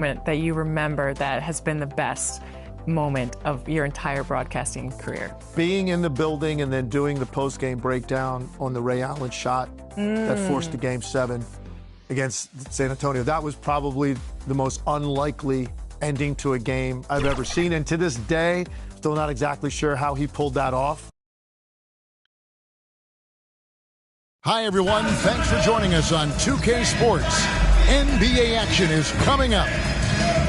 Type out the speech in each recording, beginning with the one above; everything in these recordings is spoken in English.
moment that you remember that has been the best moment of your entire broadcasting career? Being in the building and then doing the post-game breakdown on the Ray Allen shot that forced the Game 7 against San Antonio. That was probably the most unlikely ending to a game I've ever seen. And to this day, still not exactly sure how he pulled that off. Hi, everyone. Thanks for joining us on 2K Sports. NBA action is coming up.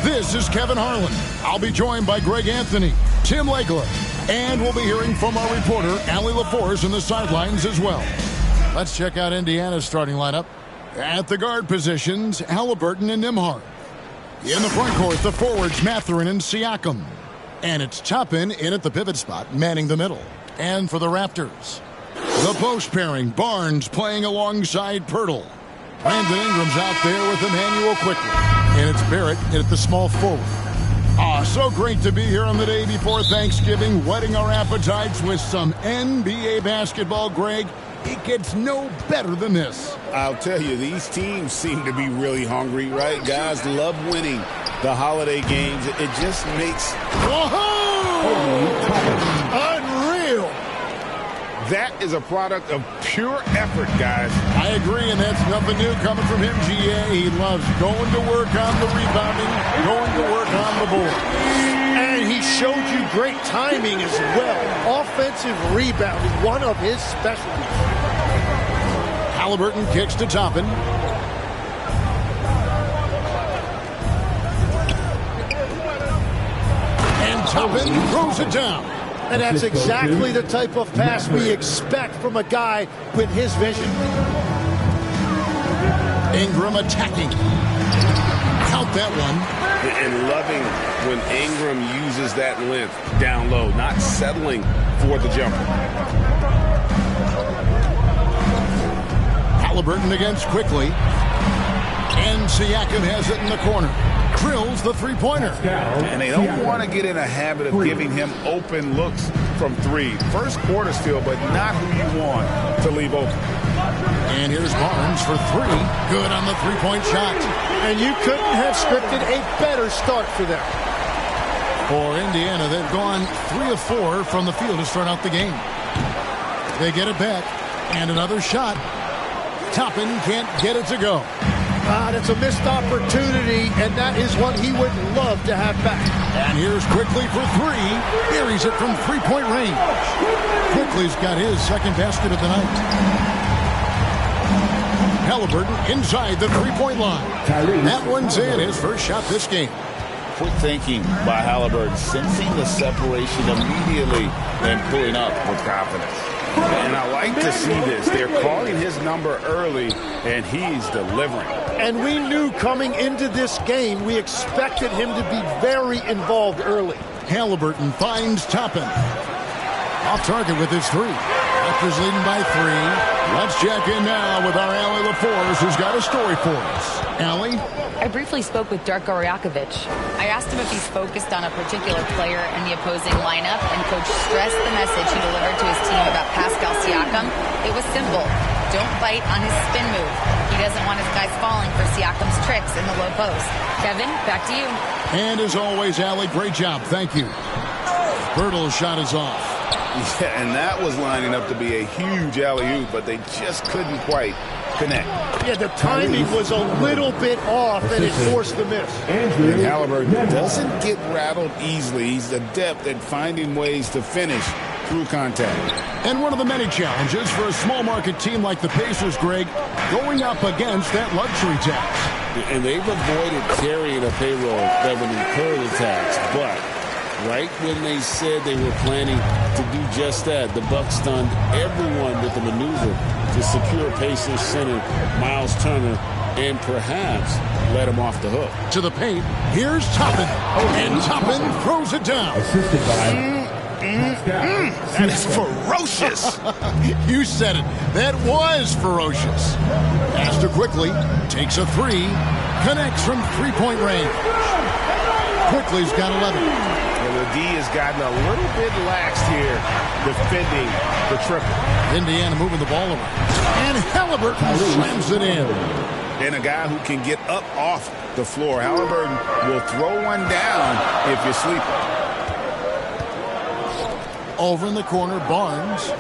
This is Kevin Harlan. I'll be joined by Greg Anthony, Tim Legler, and we'll be hearing from our reporter, Allie LaForce, in the sidelines as well. Let's check out Indiana's starting lineup. At the guard positions, Halliburton and Nembhard. In the front court, the forwards, Mathurin and Siakam. And it's Toppin in at the pivot spot, manning the middle. And for the Raptors, the post pairing, Barnes playing alongside Pirtle. Brandon Ingram's out there with Emmanuel quickly. And it's Barrett at the small forward. So great to be here on the day before Thanksgiving, whetting our appetites with some NBA basketball, Greg. It gets no better than this. I'll tell you, these teams seem to be really hungry, right? Guys love winning the holiday games. It just makes... Unreal! That is a product of pure effort, guys. I agree, and that's nothing new coming from him, GA. He loves going to work on the rebounding, going to work on the board. And he showed you great timing as well. Offensive rebounding, one of his specialties. Halliburton kicks to Toppin. And Toppin throws it down. And that's exactly the type of pass we expect from a guy with his vision. Ingram attacking. Count that one. And loving when Ingram uses that length down low, not settling for the jumper. Halliburton against quickly. And Siakam has it in the corner. Drills the three-pointer. And they don't want to get in a habit of giving him open looks from three. First quarter still, but not who you want to leave open. And here's Barnes for three. Good on the three-point shot. And you couldn't have scripted a better start for them. For Indiana, they've gone 3 of 4 from the field to start out the game. They get it back. And another shot. Toppin can't get it to go. That's a missed opportunity, and that is what he would love to have back. And here's Quickly for three. Buries it from three-point range. Quickly's got his second basket of the night. Halliburton inside the three-point line. That one's in, his first shot this game. Quick thinking by Halliburton, sensing the separation immediately and pulling up with confidence. And I like to see this. They're calling his number early, and he's delivering. And we knew coming into this game, we expected him to be very involved early. Halliburton finds Toppin. Off target with his three. Raptors leading by 3. Let's check in now with our Allie LaForce, who's got a story for us. Allie? I briefly spoke with Darko Rajakovic. I asked him if he's focused on a particular player in the opposing lineup, and Coach stressed the message he delivered to his team about Pascal Siakam. It was simple. Don't bite on his spin move. He doesn't want his guys falling for Siakam's tricks in the low post. Kevin, back to you. And as always, Allie, great job. Thank you. Birtle's shot is off. Yeah, and that was lining up to be a huge alley-oop, but they just couldn't quite connect. Yeah, the timing was a little bit off, and it forced the miss. And Halliburton doesn't get rattled easily. He's adept at finding ways to finish through contact. And one of the many challenges for a small market team like the Pacers, Greg, going up against that luxury tax. And they've avoided carrying a payroll that would incur the tax, but right when they said they were planning to do just that, the Bucks stunned everyone with the maneuver to secure Pacers center Miles Turner and perhaps let him off the hook. To the paint, here's Toppin. And Toppin throws it down. Assisted by... That is ferocious. You said it. That was ferocious. Pastor quickly takes a three, connects from three-point range. Quickly's got 11. And the D has gotten a little bit laxed here defending the triple. Indiana moving the ball around. And Halliburton slams it in. and a guy who can get up off the floor. Halliburton will throw one down if you're sleeping. Over in the corner, Barnes.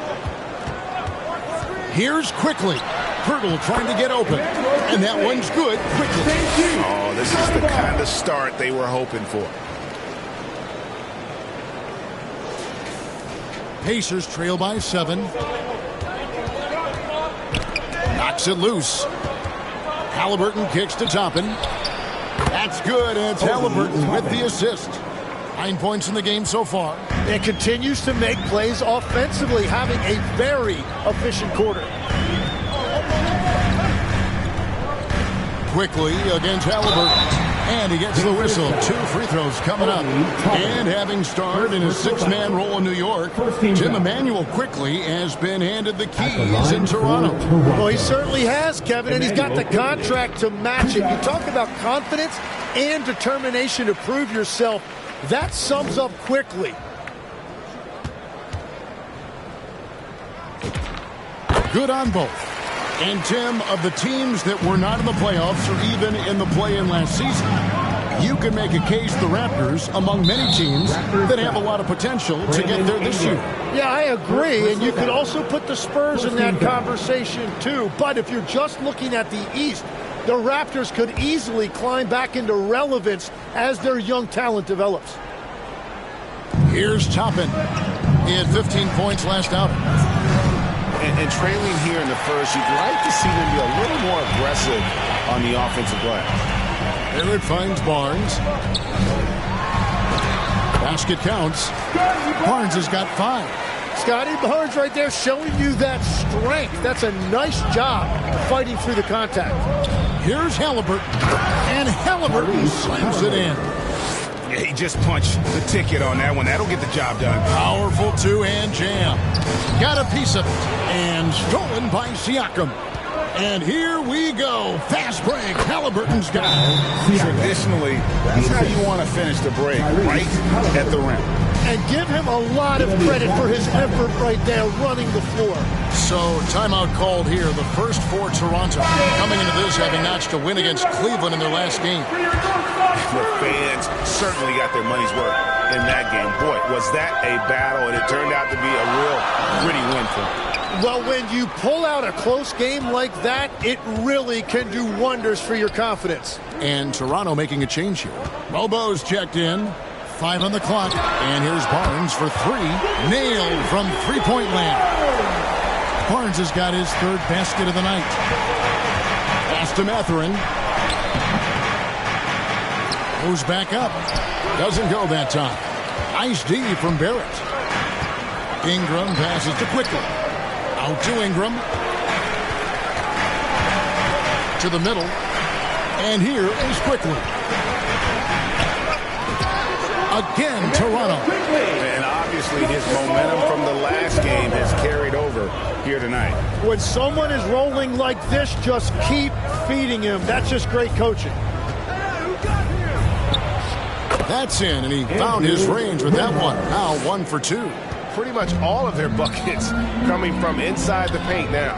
Here's Quickly. Hurdle trying to get open. And that one's good. Quickly. Oh, this is the kind of start they were hoping for. Pacers trail by 7. Knocks it loose. Halliburton kicks to Toppin. That's good, and it's Halliburton with the assist. 9 points in the game so far. And continues to make plays offensively, having a very efficient quarter. Quickly against Halliburton. And he gets the whistle. 2 free throws coming up. And having starred in a 6-man role in New York, Tim Emmanuel Quickly has been handed the keys in Toronto. Well, he certainly has, Kevin, and he's got the contract to match it. You talk about confidence and determination to prove yourself. That sums up Quickly. Good on both. And, Tim, of the teams that were not in the playoffs or even in the play-in last season, you can make a case the Raptors among many teams that have a lot of potential to get there this year. Yeah, I agree, and you could also put the Spurs in that conversation too. But if you're just looking at the East, the Raptors could easily climb back into relevance as their young talent develops. Here's Toppin. He had 15 points last outing. And trailing here in the first, you'd like to see them be a little more aggressive on the offensive glass. There it finds Barnes. Basket counts. Barnes has got 5. Scotty Barnes right there showing you that strength. That's a nice job fighting through the contact. Here's Halliburton. And Halliburton slams it in. Yeah, he just punched the ticket on that one. That'll get the job done. Powerful 2-hand jam. Got a piece of it. And stolen by Siakam. And here we go. Fast break. Halliburton's got it. Traditionally, that's how you want to finish the break, right at the rim. And give him a lot of credit for his effort right there running the floor. So, timeout called here. The first for Toronto. Coming into this having notched a win against Cleveland in their last game. The fans certainly got their money's worth in that game. Boy, was that a battle, and it turned out to be a real gritty win for them. Well, when you pull out a close game like that, it really can do wonders for your confidence. And Toronto making a change here. Bobo's checked in. 5 on the clock. And here's Barnes for 3. Nailed from three-point land. Barnes has got his 3rd basket of the night. Pass to Mathurin. Goes back up. Doesn't go that time. Nice D from Barrett. Ingram passes to Quickly. Out to Ingram. To the middle. And here is Quickly. Again, Toronto. And obviously his momentum from the last game has carried over here tonight. When someone is rolling like this, just keep feeding him. That's just great coaching. That's in, and he found his range with that one. Now 1 for 2. Pretty much all of their buckets coming from inside the paint now.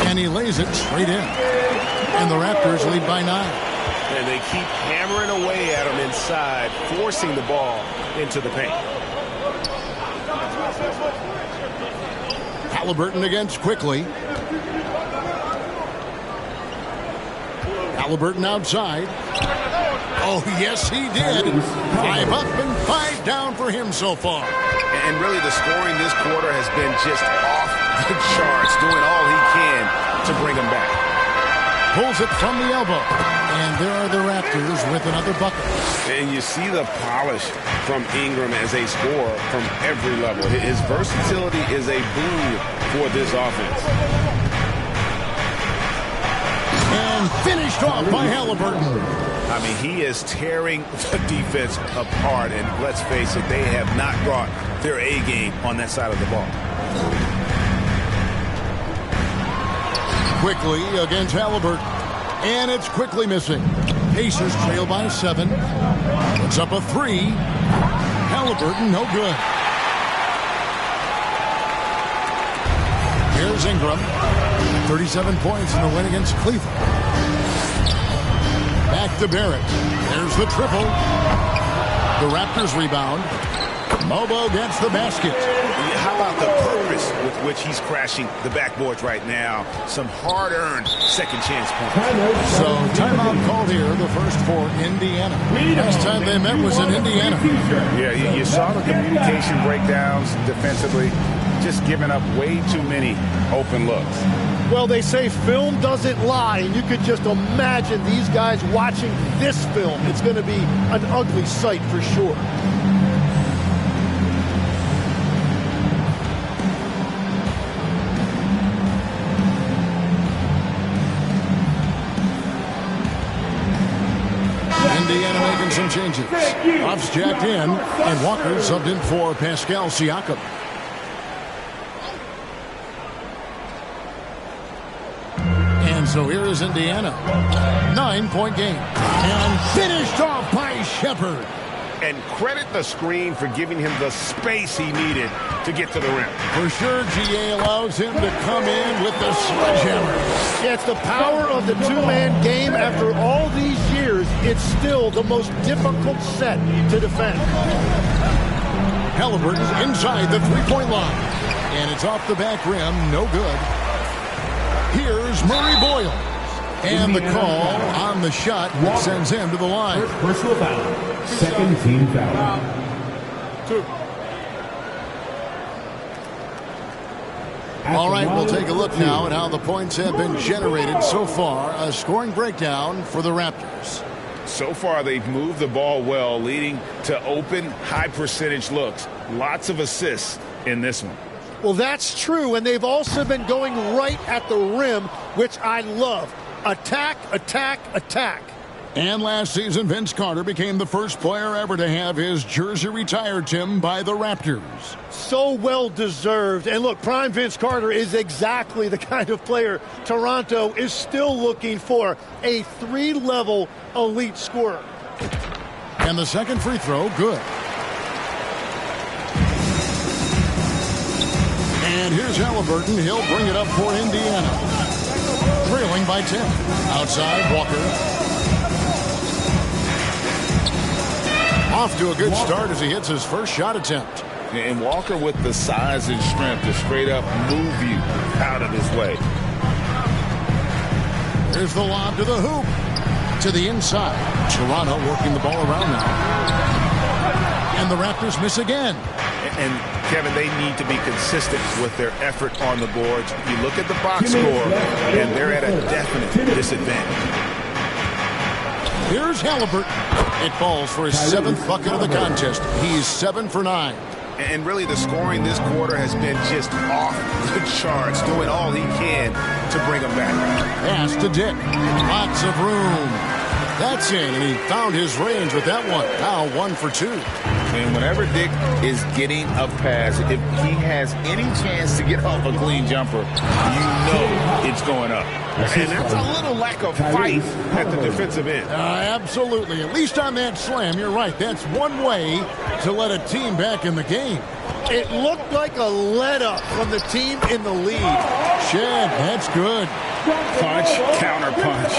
And he lays it straight in. And the Raptors lead by 9. And they keep hammering away at him inside, forcing the ball into the paint. Halliburton against Quickly. Halliburton outside. Oh, yes, he did. 5 up and 5 down for him so far. And really the scoring this quarter has been just off the charts, doing all he can to bring him back. Pulls it from the elbow. And there are the Raptors with another bucket. And you see the polish from Ingram as a scorer from every level. His versatility is a boon for this offense. And finished off by Halliburton. I mean, he is tearing the defense apart. And let's face it, they have not brought their A game on that side of the ball. Quickly against Halliburton. And it's Quickly missing. Pacers trail by 7. Puts up a 3. Halliburton, no good. Here's Ingram. 37 points in the win against Cleveland. Back to Barrett. There's the triple. The Raptors rebound. Mobo gets the basket. How about the purpose with which he's crashing the backboards right now? Some hard-earned second chance points. So timeout called here, the first for Indiana. Last time they met was in Indiana. Yeah, you saw the communication breakdowns defensively, just giving up way too many open looks. Well, they say film doesn't lie, and you could just imagine these guys watching this film. It's going to be an ugly sight for sure. Indiana making some changes. Ruff's jacked in, and Walker subbed in for Pascal Siakam. And so here is Indiana. 9-point game. And finished off by Shepherd. And credit the screen for giving him the space he needed to get to the rim. For sure, GA allows him to come in with the sledgehammer. Yeah, it's the power of the two-man game. After all these years, it's still the most difficult set to defend. Halliburton inside the three-point line. And it's off the back rim, no good. Here's Murray Boyle. And the call on the shot that sends him to the line. First personal foul. Second team foul. All right, we'll take a look now at how the points have been generated so far. A scoring breakdown for the Raptors. So far, they've moved the ball well, leading to open, high-percentage looks. Lots of assists in this one. Well, that's true, and they've also been going right at the rim, which I love. Attack, attack, attack. And last season, Vince Carter became the first player ever to have his jersey retired, Tim, by the Raptors. So well deserved. And look, prime Vince Carter is exactly the kind of player Toronto is still looking for. A three-level elite scorer. And the second free throw, good. And here's Halliburton. He'll bring it up for Indiana. Trailing by 10. Outside, Walker. Off to a good start as he hits his first shot attempt. And Walker with the size and strength to straight up move you out of his way. Here's the lob to the hoop. To the inside. Toronto working the ball around now. And the Raptors miss again. And Kevin, they need to be consistent with their effort on the boards. You look at the box score, and they're at a definite disadvantage. Here's Halliburton. It falls for his 7th bucket of the contest. He's 7 for 9. And really, the scoring this quarter has been just off the charts, doing all he can to bring them back. Pass to Dick. Lots of room. That's in, and he found his range with that one. Now 1 for 2. And whenever Dick is getting a pass, if he has any chance to get off a clean jumper, you know it's going up. And that's a little lack of fight at the defensive end. Absolutely. At least on that slam, you're right. That's one way to let a team back in the game. It looked like a let-up from the team in the lead. Shed, that's good. Punch, counter punch.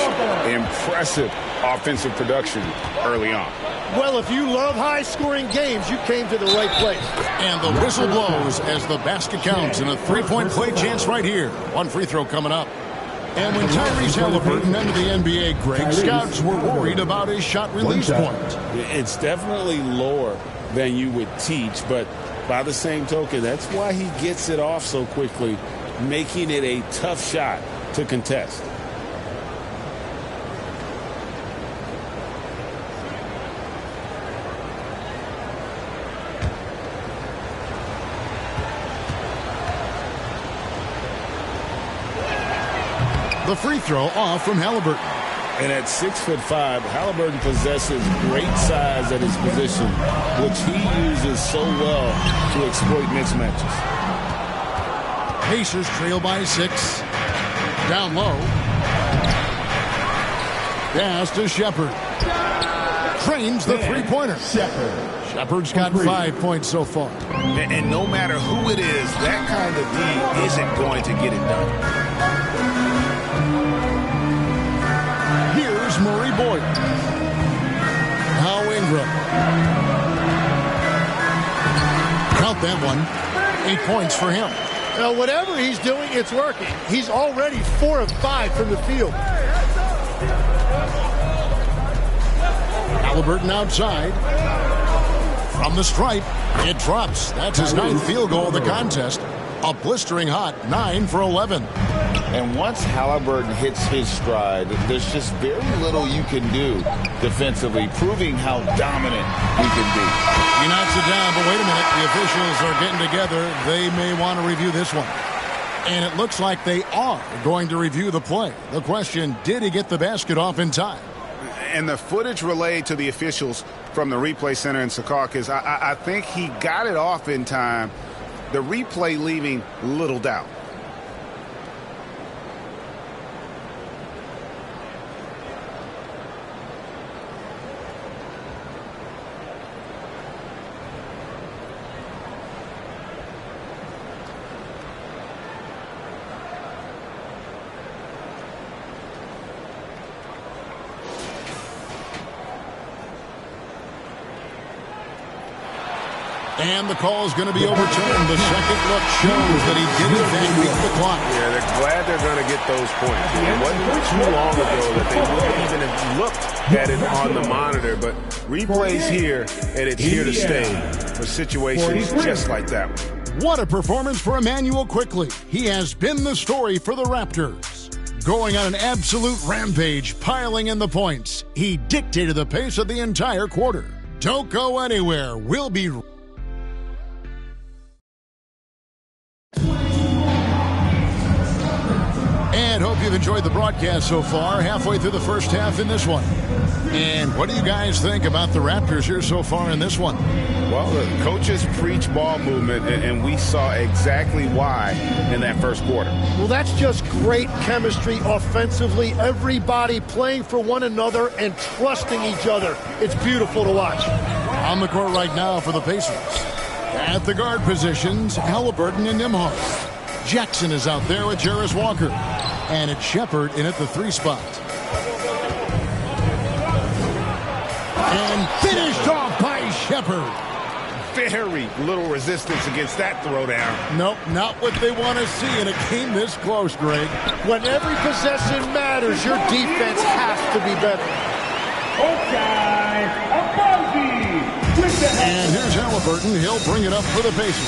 Impressive offensive production early on. Well, if you love high-scoring games, you came to the right place. And the whistle blows as the basket counts, and a three-point play chance right here. One free throw coming up. And when Tyrese Halliburton entered the NBA, Greg, scouts were worried about his shot release point. It's definitely lower than you would teach, but by the same token, that's why he gets it off so quickly, making it a tough shot to contest. The free throw off from Halliburton. And at 6'5", Halliburton possesses great size at his position, which he uses so well to exploit mismatches. Pacers trail by 6. Down low. Pass to Shepherd. Trains the three-pointer. Shepherd's got 5 points so far. And no matter who it is, that kind of D isn't going to get it done. court. Now Ingram. Count that one. 8 points for him. Now, whatever he's doing, it's working. He's already 4 of 5 from the field. Halliburton outside. From the stripe, it drops. That's his 9th field goal of the contest. A blistering hot 9 for 11. And once Halliburton hits his stride, there's just very little you can do defensively, proving how dominant he can be. He knocks it down, but wait a minute. The officials are getting together. They may want to review this one. And it looks like they are going to review the play. The question, did he get the basket off in time? And the footage relayed to the officials from the replay center in Secaucus, I think he got it off in time. The replay leaving little doubt. And the call is going to be overturned. The second look shows that he did in fact beat the clock. Yeah, they're glad they're going to get those points. It wasn't too long ago that they wouldn't even have looked at it on the monitor, but replays here, and it's here to stay for situations just like that one. What a performance for Emmanuel Quickly. He has been the story for the Raptors. Going on an absolute rampage, piling in the points. He dictated the pace of the entire quarter. Don't go anywhere. We'll be and hope you've enjoyed the broadcast so far, halfway through the first half in this one. And what do you guys think about the Raptors here so far in this one? Well, the coaches preach ball movement, and we saw exactly why in that first quarter. Well, that's just great chemistry offensively. Everybody playing for one another and trusting each other. It's beautiful to watch. On the court right now for the Pacers. At the guard positions, Halliburton and Nembhard. Jackson is out there with Jarris Walker. And it's Shepherd in at the 3 spot. And finished off by Shepherd. Very little resistance against that throwdown. Nope, not what they want to see, and it came this close, Greg. When every possession matters, your defense has to be better. And here's Halliburton. He'll bring it up for the Pacers.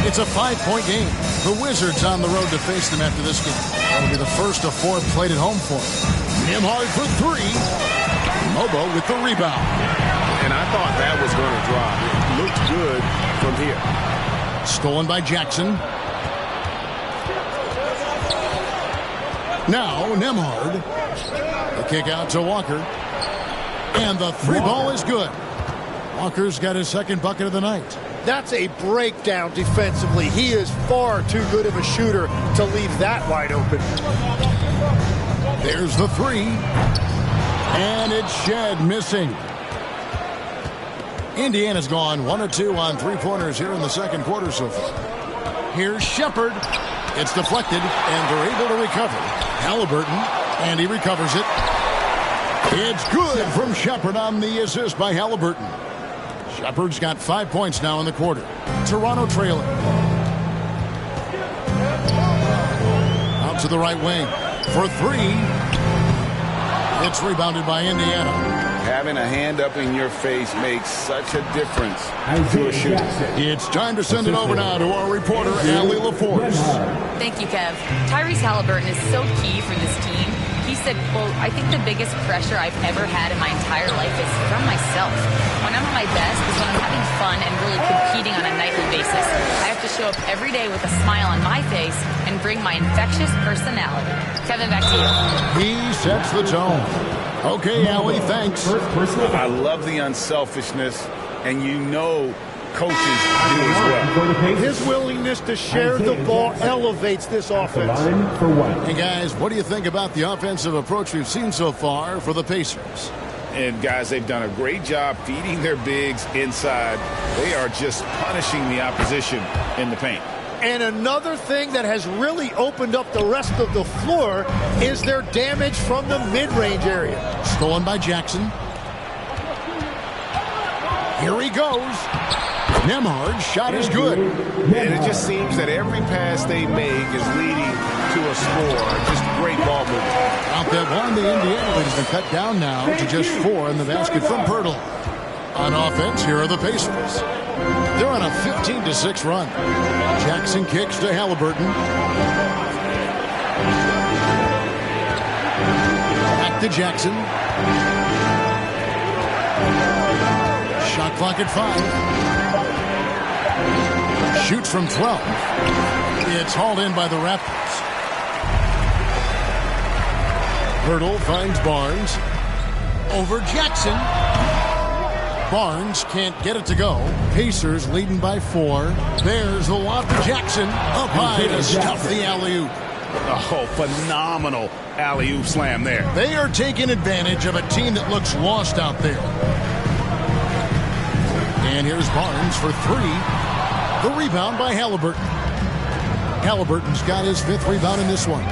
It's a 5-point game. The Wizards on the road to face them after this game. That'll be the first of 4 played at home for them. Nembhard for 3. Mobo with the rebound. And I thought that was going to drop. It looked good from here. Stolen by Jackson. Now Nembhard. The kick out to Walker. And the 3 ball is good. Walker's got his second bucket of the night. That's a breakdown defensively. He is far too good of a shooter to leave that wide open. There's the 3. And it's Shed missing. Indiana's gone 1 of 2 on 3-pointers here in the second quarter so far. Here's Shepherd. It's deflected, and they're able to recover. Halliburton, and he recovers it. It's good from Shepherd on the assist by Halliburton. Shepherd's got 5 points now in the quarter. Toronto trailing. Out to the right wing for 3. It's rebounded by Indiana. Having a hand up in your face makes such a difference to a shooter. It's time to send it over now to our reporter, Allie LaForce. Thank you, Kev. Tyrese Halliburton is so key for this team. He said, quote, "I think the biggest pressure I've ever had in my entire life is from myself. When I'm at my best is when I'm having fun and really competing on a nightly basis. I have to show up every day with a smile on my face and bring my infectious personality." Kevin, back to you. He sets the tone. Okay, Allie, thanks. I love the unselfishness, and you know coaches do as well. His willingness to share the ball elevates this offense. Hey, guys, what do you think about the offensive approach we've seen so far for the Pacers? And, guys, they've done a great job feeding their bigs inside. They are just punishing the opposition in the paint. And another thing that has really opened up the rest of the floor is their damage from the mid-range area. Stolen by Jackson. Here he goes. Nembhard's shot is good. And it just seems that every pass they make is leading to a score. Just great ball movement. Out that one, the Indiana lead has been cut down now to just 4 in the basket from Pirtle. On offense, here are the Pacers. They're on a 15-6 run. Jackson kicks to Halliburton. Back to Jackson. Shot clock at 5. Shoots from 12. It's hauled in by the Raptors. Pirtle finds Barnes. Over Jackson. Barnes can't get it to go. Pacers leading by 4. There's the lob to Jackson. Up high to stuff the alley-oop. Oh, phenomenal alley-oop slam there. They are taking advantage of a team that looks lost out there. And here's Barnes for 3. The rebound by Halliburton. Halliburton's got his 5th rebound in this one.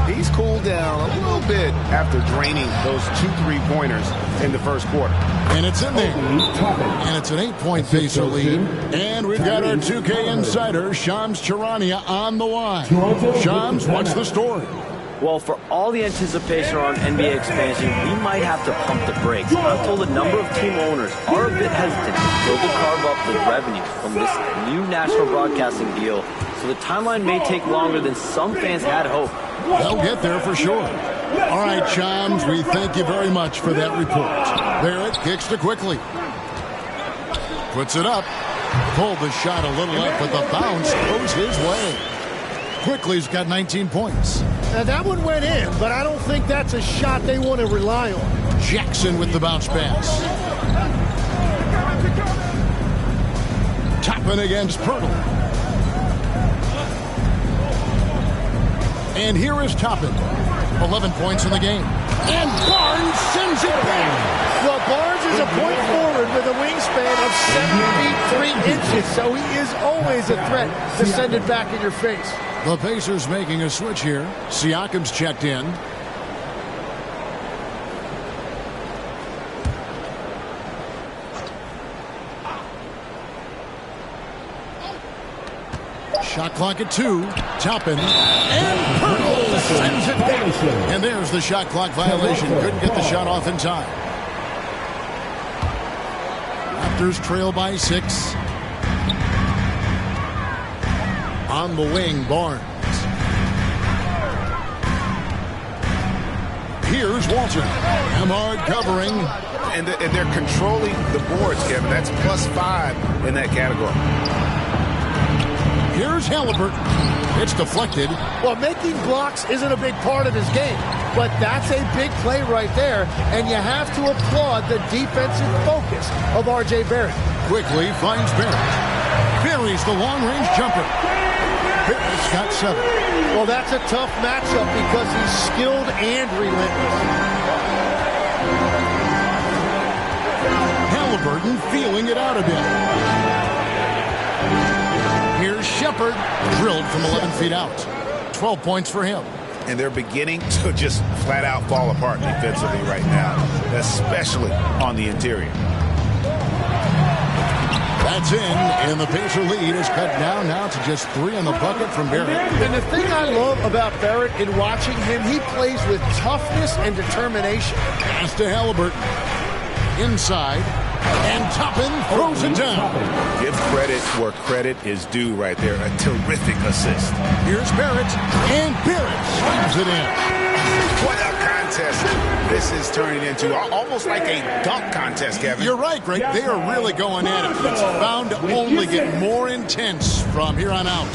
He's cooled down a little bit after draining those 2 3-pointers in the first quarter. And it's in there. And it's an 8-point Pacer lead. And we've got our 2K insider, Shams Charania, on the line. Shams, what's the story? Well, for all the anticipation around NBA expansion, we might have to pump the brakes. I'm told a number of team owners are a bit hesitant to carve up the revenue from this new national broadcasting deal, so the timeline may take longer than some fans had hoped. They'll get there for sure. All right, Shams, we thank you very much for that report. Barrett kicks to Quickly. Puts it up. Pulled the shot a little up, but the bounce goes his way. Quickly's got 19 points. Now that one went in, but I don't think that's a shot they want to rely on. Jackson with the bounce pass. Toppin against Pirtle. And here is Toppin. 11 points in the game. And Barnes sends it back. Well, Barnes is a point forward with a wingspan of 7 feet 3 inches, so he is always a threat to send it back in your face. The Pacers making a switch here. Siakam's checked in. Shot clock at 2. Toppin. And Pirtle sends it back. And there's the shot clock violation. Couldn't get the shot off in time. Raptors trail by 6. On the wing, Barnes. Here's Walter. Nembhard covering. And they're controlling the boards, Kevin. That's +5 in that category. Here's Halliburton. It's deflected. Well, making blocks isn't a big part of his game, but that's a big play right there, and you have to applaud the defensive focus of R.J. Barrett. Quickly finds Barrett. Buries the long-range jumper. Barrett's got 7. Well, that's a tough matchup because he's skilled and relentless. Halliburton feeling it out a bit. Here's Shepard, drilled from 11 feet out. 12 points for him. And they're beginning to just flat out fall apart defensively right now, especially on the interior. That's in, and the Pacer lead is cut down now to just 3 in the bucket from Barrett. And the thing I love about Barrett in watching him, he plays with toughness and determination. Pass to Halliburton. Inside. And Toppin throws it down. Give credit where credit is due right there. A terrific assist. Here's Barrett. And Barrett slams it in. What a contest this is turning into. Almost like a dunk contest, Kevin. You're right, Greg. They are really going at it. It's bound to only get more intense from here on out.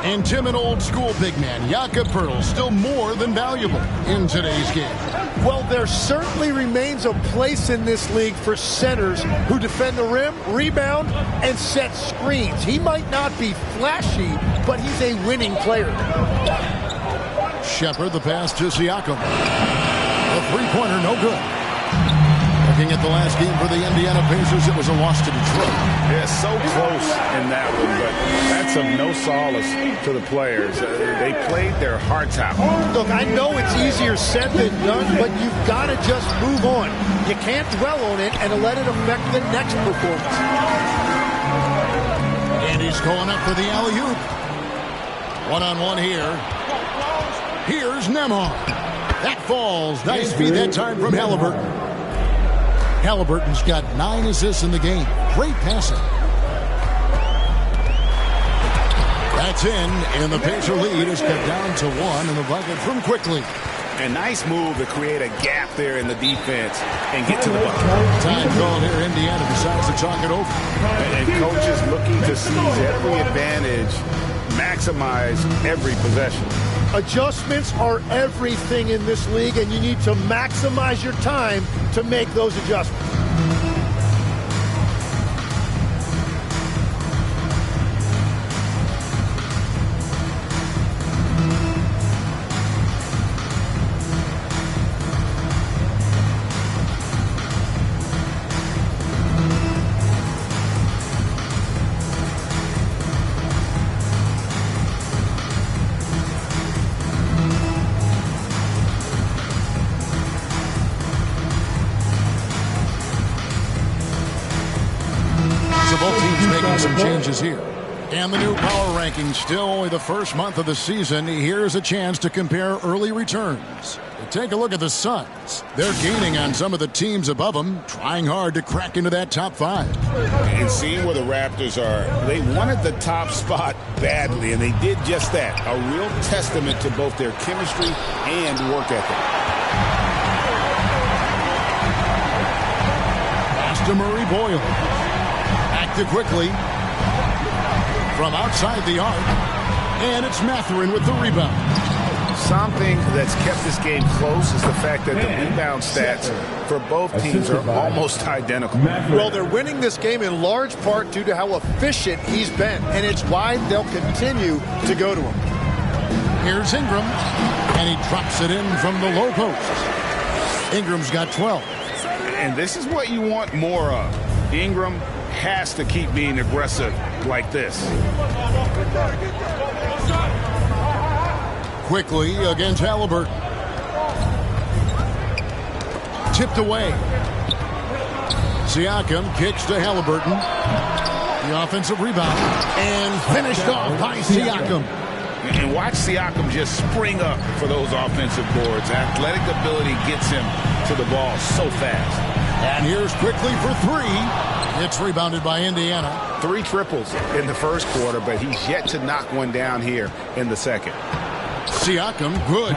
And timid old-school big man Jakob Pirtle still more than valuable in today's game. Well, there certainly remains a place in this league for centers who defend the rim, rebound, and set screens. He might not be flashy, but he's a winning player. Shepard, the pass to Siakam. A three-pointer, no good. Looking at the last game for the Indiana Pacers, it was a loss to Detroit. Yeah, so close in that one, but that's of no solace to the players. They played their hearts out. Look, I know it's easier said than done, but you've got to just move on. You can't dwell on it and let it affect the next performance. And he's going up for the alley-oop. One-on-one here. Here's Nembhard. That falls. Nice feed that time from Halliburton. Halliburton's got 9 assists in the game. Great passing. That's in, and the Pacer lead is cut down to 1 in the bucket from Quickly. A nice move to create a gap there in the defense and get to the bucket. Time called here. Indiana decides to talk it over. And coaches looking to seize every advantage, maximize every possession. Adjustments are everything in this league, and you need to maximize your time to make those adjustments. Some changes here. And the new power rankings, still only the first month of the season. Here's a chance to compare early returns. Take a look at the Suns. They're gaining on some of the teams above them, trying hard to crack into that top 5. And seeing where the Raptors are, they wanted the top spot badly, and they did just that. A real testament to both their chemistry and work ethic. Pass to Murray Boyle. Back to Quickly. From outside the arc. And it's Mathurin with the rebound. Something that's kept this game close is the fact that the rebound stats for both teams are almost identical. Well, they're winning this game in large part due to how efficient he's been, and it's why they'll continue to go to him. Here's Ingram, and he drops it in from the low post. Ingram's got 12. And this is what you want more of. Ingram has to keep being aggressive like this. Quickly against Halliburton. Tipped away. Siakam kicks to Halliburton. The offensive rebound. And finished off by Siakam. And watch Siakam just spring up for those offensive boards. Athletic ability gets him to the ball so fast. And here's Quickly for 3. It's rebounded by Indiana. 3 triples in the first quarter, but he's yet to knock one down here in the second. Siakam, good.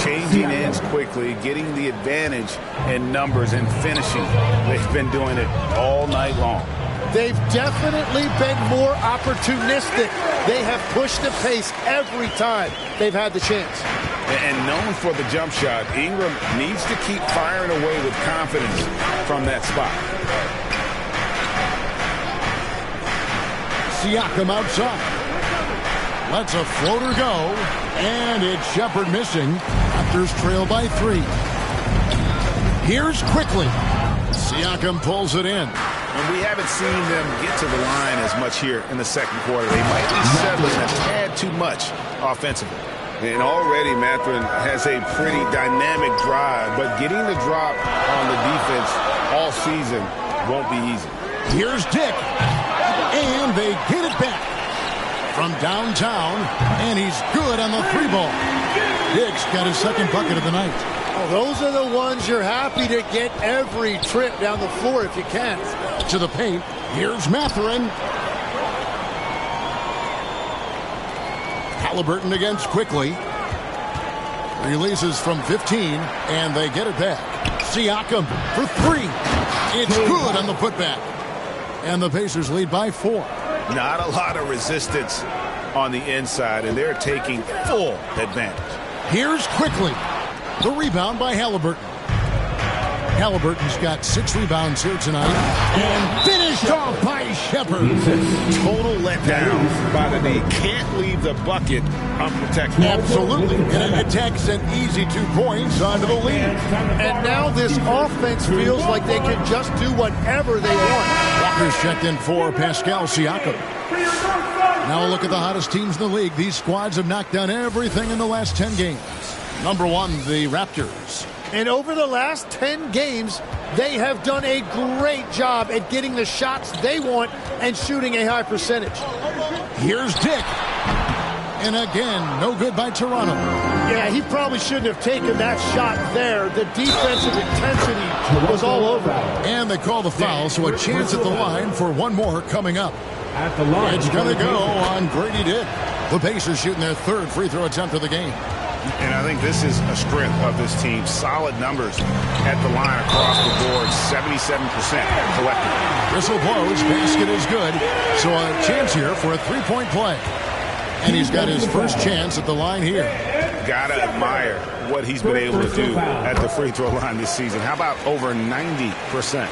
Changing ends quickly, getting the advantage in numbers and finishing. They've been doing it all night long. They've definitely been more opportunistic. They have pushed the pace every time they've had the chance. And known for the jump shot, Ingram needs to keep firing away with confidence from that spot. Siakam outside. Lets a floater go. And it's Shepherd missing. Raptors trail by 3. Here's Quickly. Siakam pulls it in. And we haven't seen them get to the line as much here in the second quarter. They might be settling a tad too much offensively. And already Mathurin has a pretty dynamic drive, but getting the drop on the defense all season won't be easy. Here's Dick. And they get it back from downtown, and he's good on the 3-ball. Dick's got his second bucket of the night. Oh, those are the ones you're happy to get every trip down the floor if you can. To the paint, here's Mathurin. Halliburton against Quickly. Releases from 15, and they get it back. Siakam for 3. It's good on the putback. And the Pacers lead by 4. Not a lot of resistance on the inside, and they're taking full advantage. Here's Quickly. The rebound by Halliburton. Halliburton's got 6 rebounds here tonight. And finished off by Shepard. Total letdown by the knee. Can't leave the bucket unprotected. Absolutely. And it takes an easy 2 points onto the lead. And now this offense feels like they can just do whatever they want. Walker's checked in for Pascal Siakam. Now look at the hottest teams in the league. These squads have knocked down everything in the last 10 games. Number 1, the Raptors. And over the last 10 games, they have done a great job at getting the shots they want and shooting a high percentage. Here's Dick. And again, no good by Toronto. Yeah, he probably shouldn't have taken that shot there. The defensive intensity was all over. And they call the foul, so a chance at the line for one more coming up. At the line. It's going to go on Grady Dick. The Pacers shooting their 3rd free throw attempt of the game. And I think this is a strength of this team. Solid numbers at the line across the board. 77% collectively. Whistle blows. Basket is good. So a chance here for a 3-point play. And he's got his first chance at the line here. Gotta admire what he's been able to do at the free throw line this season. How about over 90%?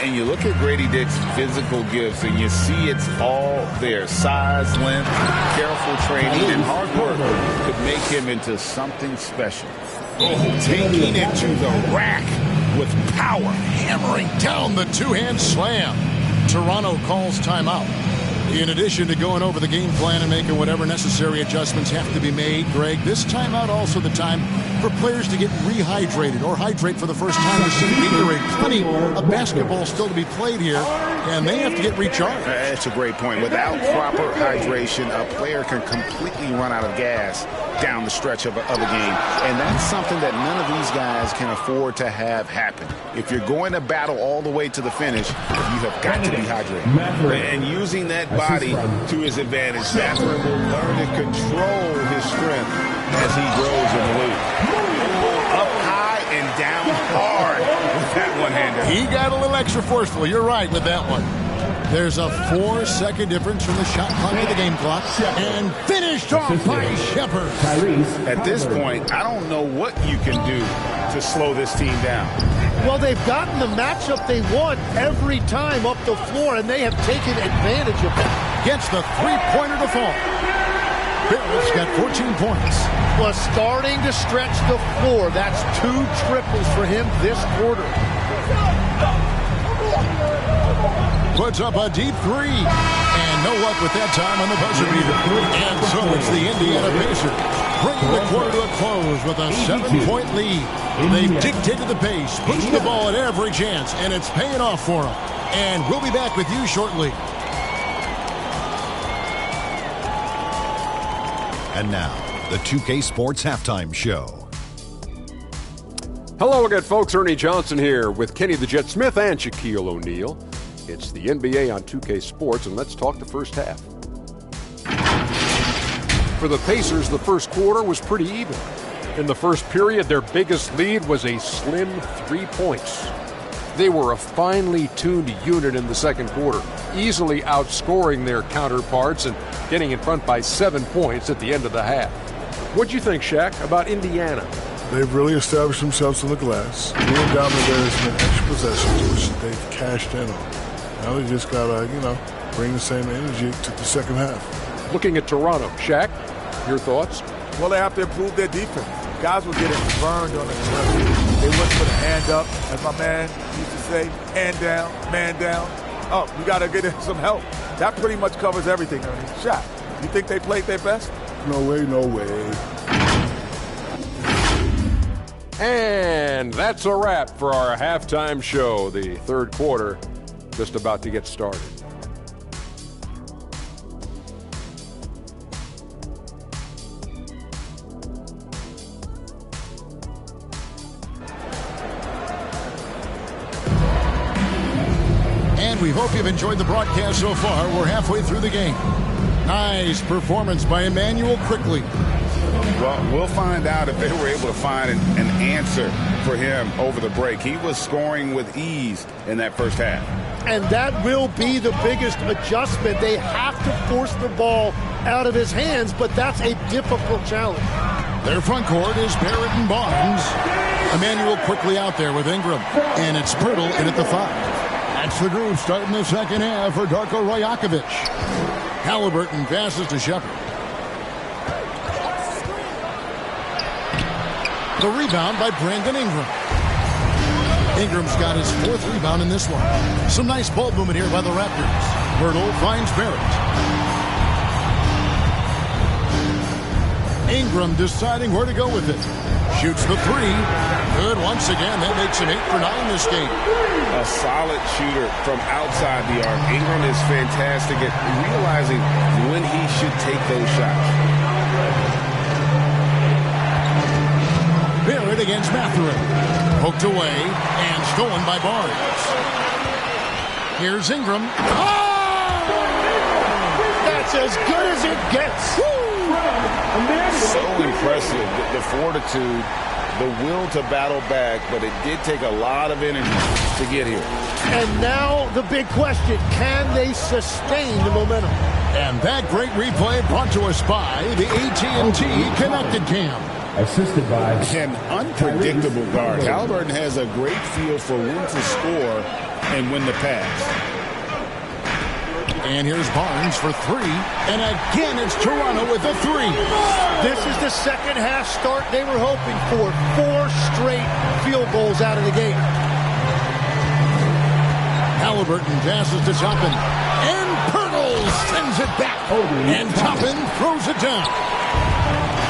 And you look at Grady Dick's physical gifts, and you see it's all there. Size, length, careful training, and hard work could make him into something special. Taking it to the rack with power. Hammering down the 2-hand slam. Toronto calls timeout. In addition to going over the game plan and making whatever necessary adjustments have to be made, Greg, this timeout also the time for players to get rehydrated or hydrate for the first time. There's some Gatorade, plenty of basketball still to be played here, and they have to get recharged. That's a great point. Without proper hydration, a player can completely run out of gas down the stretch of a game. And that's something that none of these guys can afford to have happen. If you're going to battle all the way to the finish, you have got to be hydrated. And using that body to his advantage, Mathurin will learn to control his strength as he grows in the league. Up high and down hard with that one-hander. He got a little extra forceful. You're right with that one. There's a 4-second difference from the shot clock to the game clock. And finished off by Shepard. At this point, I don't know what you can do to slow this team down. Well, they've gotten the matchup they want every time up the floor, and they have taken advantage of it. Gets the 3-pointer to fall. Barrett's got 14 points. Well, starting to stretch the floor. That's 2 triples for him this quarter. Puts up a deep 3. And no luck with that time on the buzzer beater. And so it's the Indiana Pacers bringing the quarter to a close with a 7-point lead. They've dictated the pace, pushing the ball at every chance, and it's paying off for them. And we'll be back with you shortly. And now, the 2K Sports Halftime Show. Hello again, folks. Ernie Johnson here with Kenny the Jet Smith and Shaquille O'Neal. It's the NBA on 2K Sports, and let's talk the first half. For the Pacers, the first quarter was pretty even. In the first period, their biggest lead was a slim 3 points. They were a finely tuned unit in the second quarter, easily outscoring their counterparts and getting in front by 7 points at the end of the half. What'd you think, Shaq, about Indiana? They've really established themselves on the glass. Being dominant there has been extra possessions, which they've cashed in on. Now they just got to, bring the same energy to the second half. Looking at Toronto, Shaq, your thoughts? Well, they have to improve their defense. Guys were getting burned on the trim. They wouldn't put a hand up, as my man used to say, hand down, man down. Oh, you got to get some help. That pretty much covers everything, Ernie. Shaq, you think they played their best? No way, no way. And that's a wrap for our halftime show. The third quarter just about to get started. And we hope you've enjoyed the broadcast so far. We're halfway through the game. Nice performance by Emmanuel Quickley. Well, we'll find out if they were able to find an answer for him over the break. He was scoring with ease in that first half. And that will be the biggest adjustment. They have to force the ball out of his hands, but that's a difficult challenge. Their front court is Barrett and Barnes. Emmanuel quickly out there with Ingram. And it's Pirtle in at the 5. That's the groove starting the second half for Darko Rajakovic. Halliburton passes to Shepard. The rebound by Brandon Ingram. Ingram's got his 4th rebound in this one. Some nice ball movement here by the Raptors. Pirtle finds Barrett. Ingram deciding where to go with it. Shoots the 3. Good once again. That makes him 8 for 9 this game. A solid shooter from outside the arc. Ingram is fantastic at realizing when he should take those shots. Barrett against Mathurin. Poked away and stolen by Barnes. Here's Ingram. Oh! That's as good as it gets. So impressive, the fortitude, the will to battle back, but it did take a lot of energy to get here. And now the big question, can they sustain the momentum? And that great replay brought to us by the AT&T Connected Cam. Assisted by an unpredictable guard. Halliburton has a great feel for when to score and when to pass. And here's Barnes for 3. And again, it's Toronto with a 3. This is the second half start they were hoping for. 4 straight field goals out of the gate. Halliburton passes to Toppin. And Pirtle sends it back. And Toppin throws it down.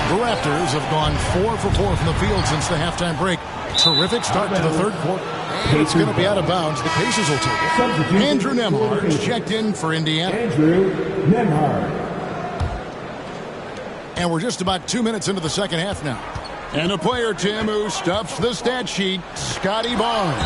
The Raptors have gone 4 for 4 from the field since the halftime break. Terrific start to the third quarter. And it's going to be out of bounds. The Pacers will take it. Andrew Nembhard checked in for Indiana. Andrew Nembhard. And we're just about 2 minutes into the second half now. And a player, Tim, who stuffs the stat sheet, Scotty Barnes.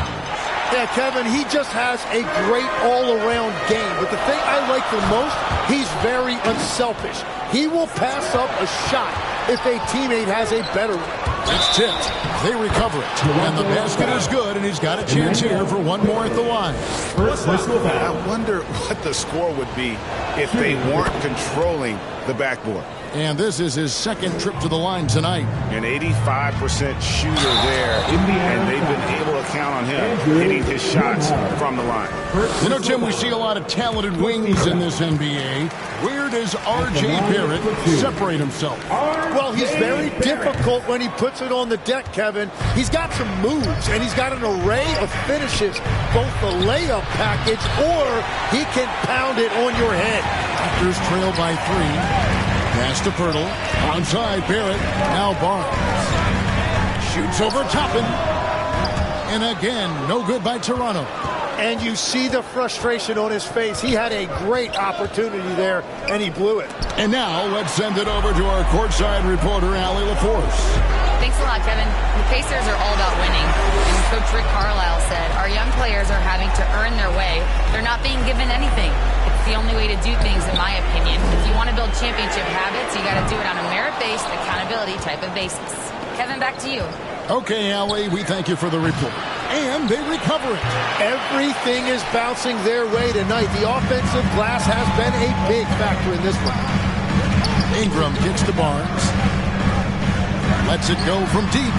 Yeah, Kevin, he just has a great all-around game. But the thing I like the most, he's very unselfish. He will pass up a shot if a teammate has a better one. It's tipped. They recover it. And the basket is good, and he's got a chance here for one more at the line. I wonder what the score would be if they weren't controlling the backboard. And this is his second trip to the line tonight. An 85% shooter there, and they've been able to count on him hitting his shots from the line. You know, Tim, we see a lot of talented wings in this NBA. Where does R.J. Barrett separate himself? Well, he's very difficult when he puts it on the deck, Kevin. He's got some moves, and he's got an array of finishes, both the layup package, or he can pound it on your head. Raptors trail by 3. Pass to Pirtle. Onside Barrett. Now Barnes. Shoots over Toppin. And again, no good by Toronto. And you see the frustration on his face. He had a great opportunity there, and he blew it. And now let's send it over to our courtside reporter, Allie LaForce. Thanks a lot, Kevin. The Pacers are all about winning. And Coach Rick Carlisle said, our young players are having to earn their way. They're not being given anything. It's the only way to do things, in my opinion. If you want to build championship habits, you got to do it on a merit-based, accountability type of basis. Kevin, back to you. Okay, Allie, we thank you for the report. And they recover it. Everything is bouncing their way tonight. The offensive glass has been a big factor in this one. Ingram gets to Barnes. Lets it go from deep.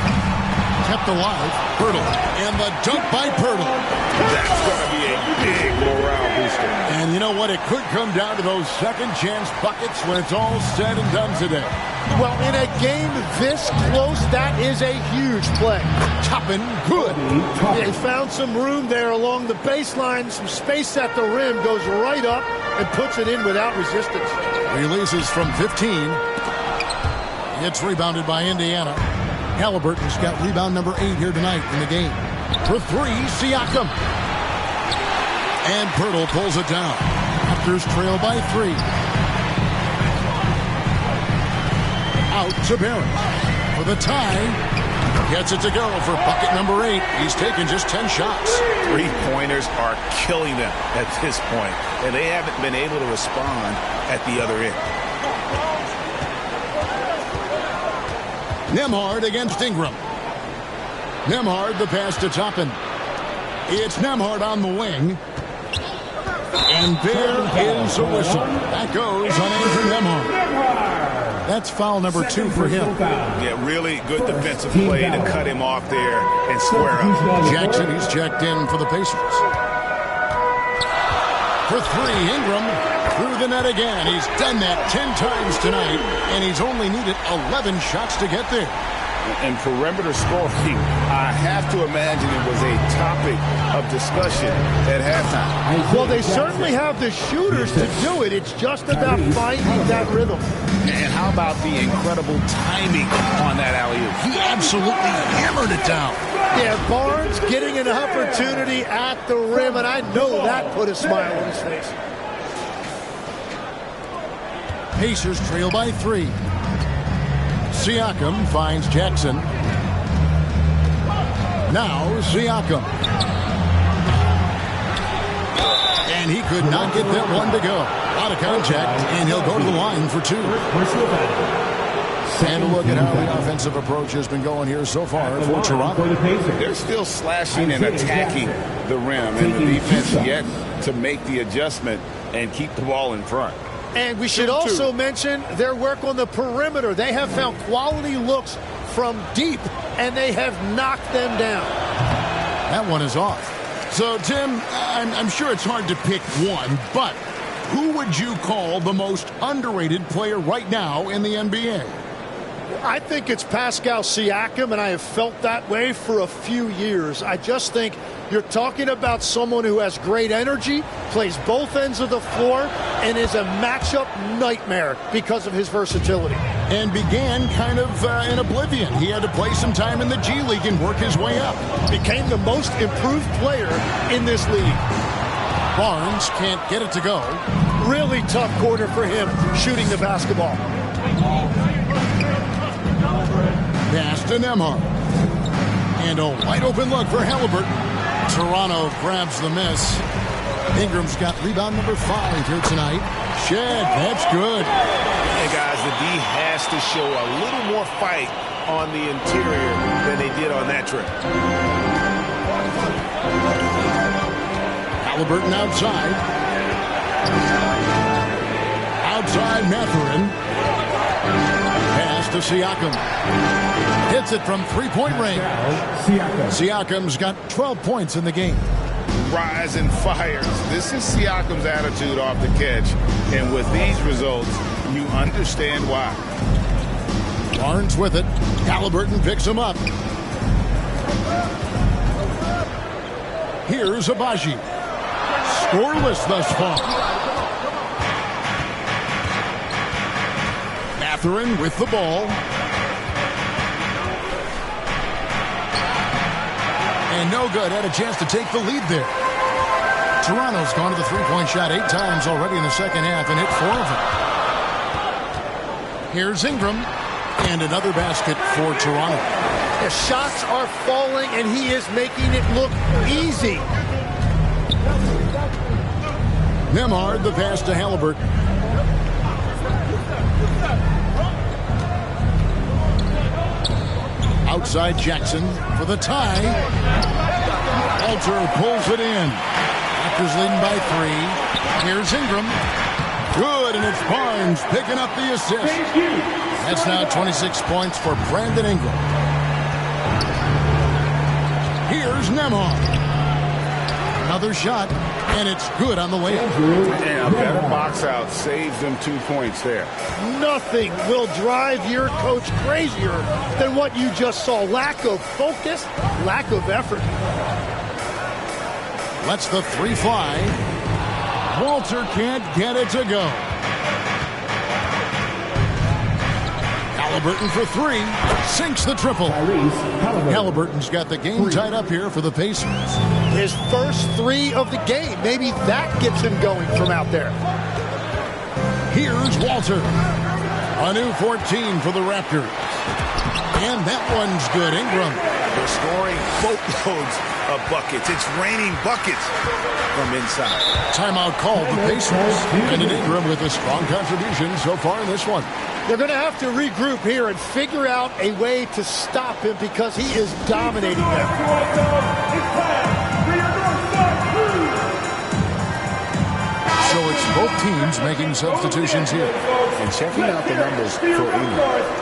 Kept alive. Pirtle. And the dunk by Pirtle. That's going to be a big morale booster. And you know what? It could come down to those second chance buckets when it's all said and done today. Well, in a game this close, that is a huge play. Toppin, good. They found some room there along the baseline, some space at the rim, goes right up and puts it in without resistance. Releases from 15. It's rebounded by Indiana. Halliburton's got rebound number 8 here tonight in the game. For 3, Siakam. And Pirtle pulls it down. Raptors trail by 3. Out to Barrett for the tie. Gets it to go for bucket number 8. He's taken just 10 shots. 3-pointers are killing them at this point, and they haven't been able to respond at the other end. Nembhard against Ingram. Nembhard the pass to Toppin. It's Nembhard on the wing. And there is a whistle. That goes on Andrew Nembhard. That's foul number 2 for him. Yeah, really good defensive play to cut him off there and square up. Jackson, he's checked in for the Pacers. For 3, Ingram through the net again. He's done that 10 times tonight, and he's only needed 11 shots to get there. And perimeter scoring, I have to imagine it was a topic of discussion at halftime. Well, they certainly have the shooters to do it. It's just about finding that rhythm. And how about the incredible timing on that alley-oop? He absolutely hammered it down. Yeah, Barnes getting an opportunity at the rim, and I know that put a smile on his face. Pacers trail by 3. Siakam finds Jackson. Now Siakam. And he could not get that one to go. Out of contact, and he'll go to the line for 2. And a look at how the offensive approach has been going here so far for Toronto. They're still slashing and attacking the rim, and the defense yet to make the adjustment and keep the ball in front. And we should also mention their work on the perimeter. They have found quality looks from deep, and they have knocked them down. That one is off. So, Tim, I'm sure it's hard to pick one, but who would you call the most underrated player right now in the NBA? I think it's Pascal Siakam, and I have felt that way for a few years. I just think you're talking about someone who has great energy, plays both ends of the floor, and is a matchup nightmare because of his versatility. And began kind of in oblivion. He had to play some time in the G League and work his way up. Became the most improved player in this league. Barnes can't get it to go. Really tough quarter for him shooting the basketball. Pass to Nembhard. And a wide open look for Halliburton. Toronto grabs the miss. Ingram's got rebound number 5 here tonight. Shed, that's good. Hey, guys, the D has to show a little more fight on the interior than they did on that trip. Halliburton outside. Outside Mathurin. Pass to Siakam. Hits it from 3-point range. Siakam's got 12 points in the game. Rise and fires. This is Siakam's attitude off the catch. And with these results, you understand why. Barnes with it. Halliburton picks him up. Here's Abaji. Scoreless thus far. Mathurin with the ball. And no good. Had a chance to take the lead there. Toronto's gone to the 3-point shot 8 times already in the second half and hit 4 of them. Here's Ingram. And another basket for Toronto. The shots are falling, and he is making it look easy. Nembhard, the pass to Halliburton. Outside Jackson for the tie. Walter pulls it in. Raptors leading by 3. Here's Ingram. Good, and it's Barnes picking up the assist. That's now 26 points for Brandon Ingram. Here's Nembhard. Another shot, and it's good on the layup. And a better box out saves them 2 points there. Nothing will drive your coach crazier than what you just saw. Lack of focus, lack of effort. Lets the 3 fly. Walter can't get it to go. Halliburton for 3. Sinks the triple. Halliburton's got the game tied up here for the Pacers. His first 3 of the game. Maybe that gets him going from out there. Here's Walter. A new 14 for the Raptors. And that one's good. Ingram. They're scoring boatloads of buckets. It's raining buckets from inside. Timeout called the Pacers. And Ingram with a strong contribution so far in this one. They're going to have to regroup here and figure out a way to stop him because he is dominating them. So it's both teams making substitutions here. And checking out the numbers for Ingram,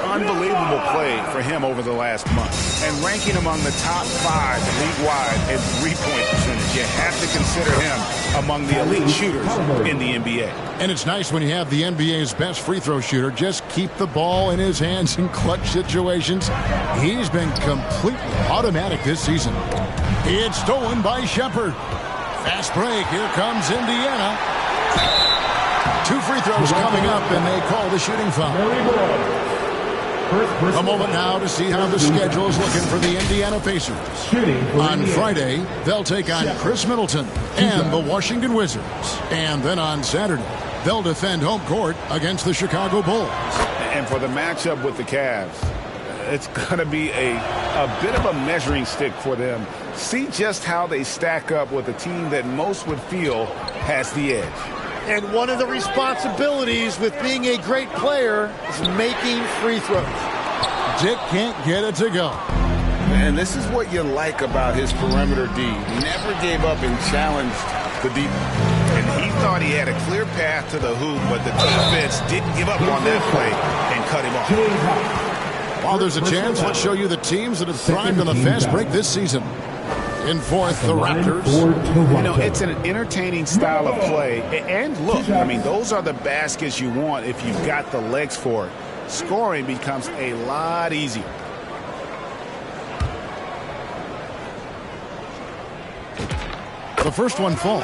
unbelievable play for him over the last month. And ranking among the top 5 league-wide in three-point percentage. You have to consider him among the elite shooters in the NBA. And it's nice when you have the NBA's best free throw shooter just keep the ball in his hands in clutch situations. He's been completely automatic this season. It's stolen by Shepherd. Fast break. Here comes Indiana. 2 free throws coming up, and they call the shooting foul. A moment now to see how the schedule is looking for the Indiana Pacers. On Friday, they'll take on Chris Middleton and the Washington Wizards. And then on Saturday, they'll defend home court against the Chicago Bulls. And for the matchup with the Cavs, it's going to be a bit of a measuring stick for them. See just how they stack up with a team that most would feel has the edge. And one of the responsibilities with being a great player is making free throws. Dick can't get it to go. And this is what you like about his perimeter D. Never gave up and challenged the deep. And he thought he had a clear path to the hoop, but the defense didn't give up on that play and cut him off. While there's a chance, let's show you the teams that have thrived on the fast break this season. In fourth, the Raptors. You know, it's an entertaining style of play. And look, I mean, those are the baskets you want if you've got the legs for it. Scoring becomes a lot easier. The first one falls,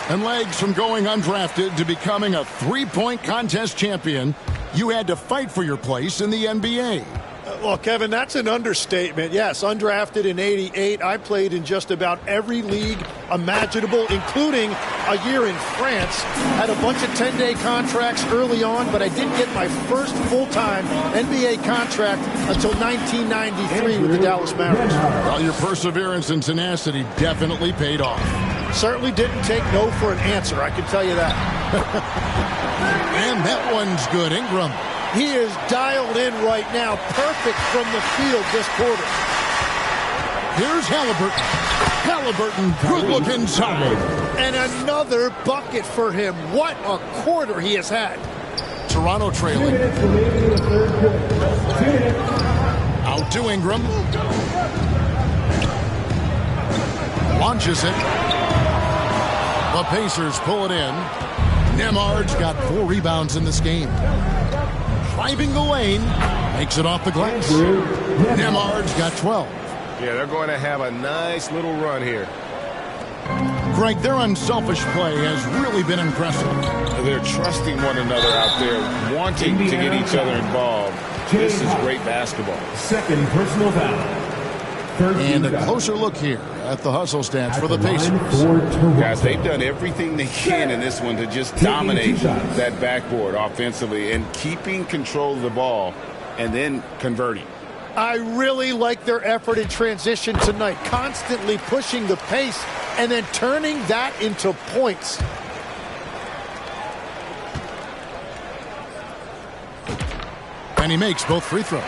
and legs from going undrafted to becoming a three-point contest champion, you had to fight for your place in the NBA. Well, Kevin, that's an understatement. Yes, undrafted in '88. I played in just about every league imaginable, including a year in France. Had a bunch of 10-day contracts early on, but I didn't get my first full-time NBA contract until 1993 with the Dallas Mavericks. Well, your perseverance and tenacity definitely paid off. Certainly didn't take no for an answer, I can tell you that. And that one's good. Ingram. He is dialed in right now. Perfect from the field this quarter. Here's Halliburton. Halliburton, good look inside. And another bucket for him. What a quarter he has had. Toronto trailing. Out to Ingram. Launches it. The Pacers pull it in. Nemard's got 4 rebounds in this game. Driving the lane, makes it off the glass. Nemard's got 12. Yeah, they're going to have a nice little run here. Greg, their unselfish play has really been impressive. They're trusting one another out there, wanting to get each other involved. This is great basketball. Second personal foul. And a closer look here at the hustle stats for the Pacers. Guys, they've done everything they can in this one to just dominate that backboard offensively and keeping control of the ball and then converting. I really like their effort in transition tonight, constantly pushing the pace and then turning that into points. And he makes both free throws.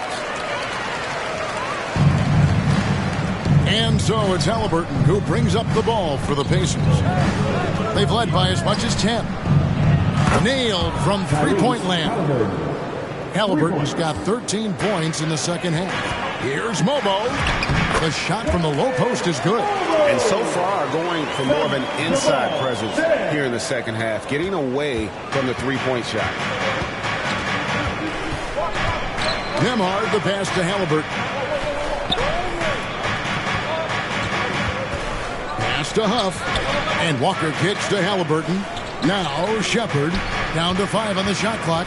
And so it's Halliburton who brings up the ball for the Pacers. They've led by as much as 10. Nailed from three-point land. Halliburton's got 13 points in the second half. Here's Mobo. The shot from the low post is good. And so far going for more of an inside presence here in the second half, getting away from the three-point shot. Nemard, the pass to Halliburton. Pass to Huff. And Walker kicks to Halliburton. Now Shepherd down to 5 on the shot clock.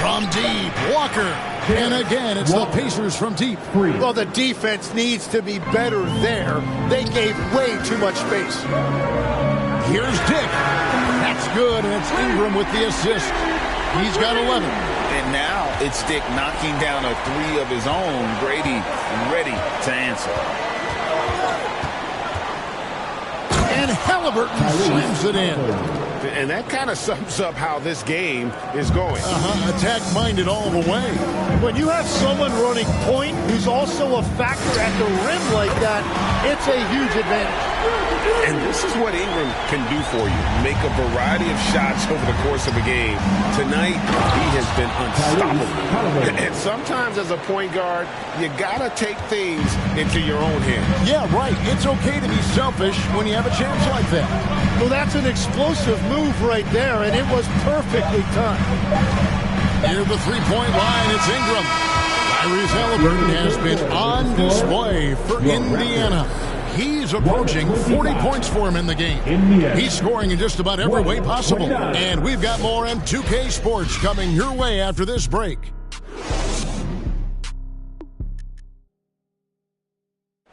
From deep, Walker. And again, it's the Pacers from deep. Well, the defense needs to be better there. They gave way too much space. Here's Dick. That's good, and it's Ingram with the assist. He's got 11. And now it's Dick knocking down a three of his own. Brady ready to answer. And Halliburton slams it in. And that kind of sums up how this game is going. Attack-minded all the way. When you have someone running point who's also a factor at the rim like that, it's a huge advantage. And this is what Ingram can do for you. Make a variety of shots over the course of a game. Tonight, he has been unstoppable. And sometimes as a point guard, you got to take things into your own hands. Yeah, right. It's okay to be selfish when you have a chance like that. Well, that's an explosive move right there, and it was perfectly timed. Near the three-point line, it's Ingram. Tyrese Halliburton has been on display for Indiana. He's approaching 40 points for him in the game. He's scoring in just about every way possible. And we've got more M2K Sports coming your way after this break.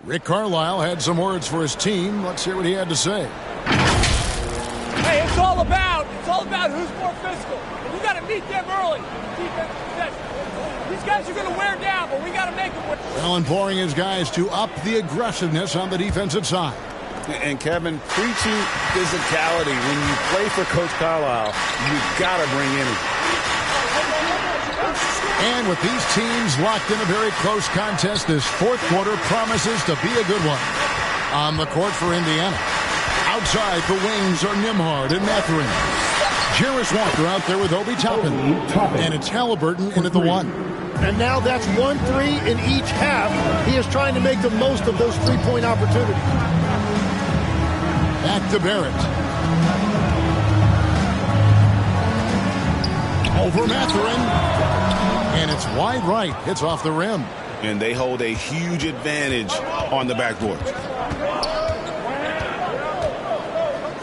Rick Carlisle had some words for his team. Let's hear what he had to say. Hey, it's all about who's more physical. And we got to meet them early. Defense possession. These guys are going to wear down, but we got to make them win. Allen pouring his guys to up the aggressiveness on the defensive side. And Kevin, preaching physicality. When you play for Coach Carlisle, you've got to bring energy. And with these teams locked in a very close contest, this fourth quarter promises to be a good one. On the court for Indiana. Outside the wings are Nembhard and Mathurin. Jarris Walker out there with Obi Toppin. And it's Halliburton in at the one. And now that's 1-3 in each half. He is trying to make the most of those three-point opportunities. Back to Barrett. Over Mathurin. And it's wide right. It's off the rim. And they hold a huge advantage on the backboard.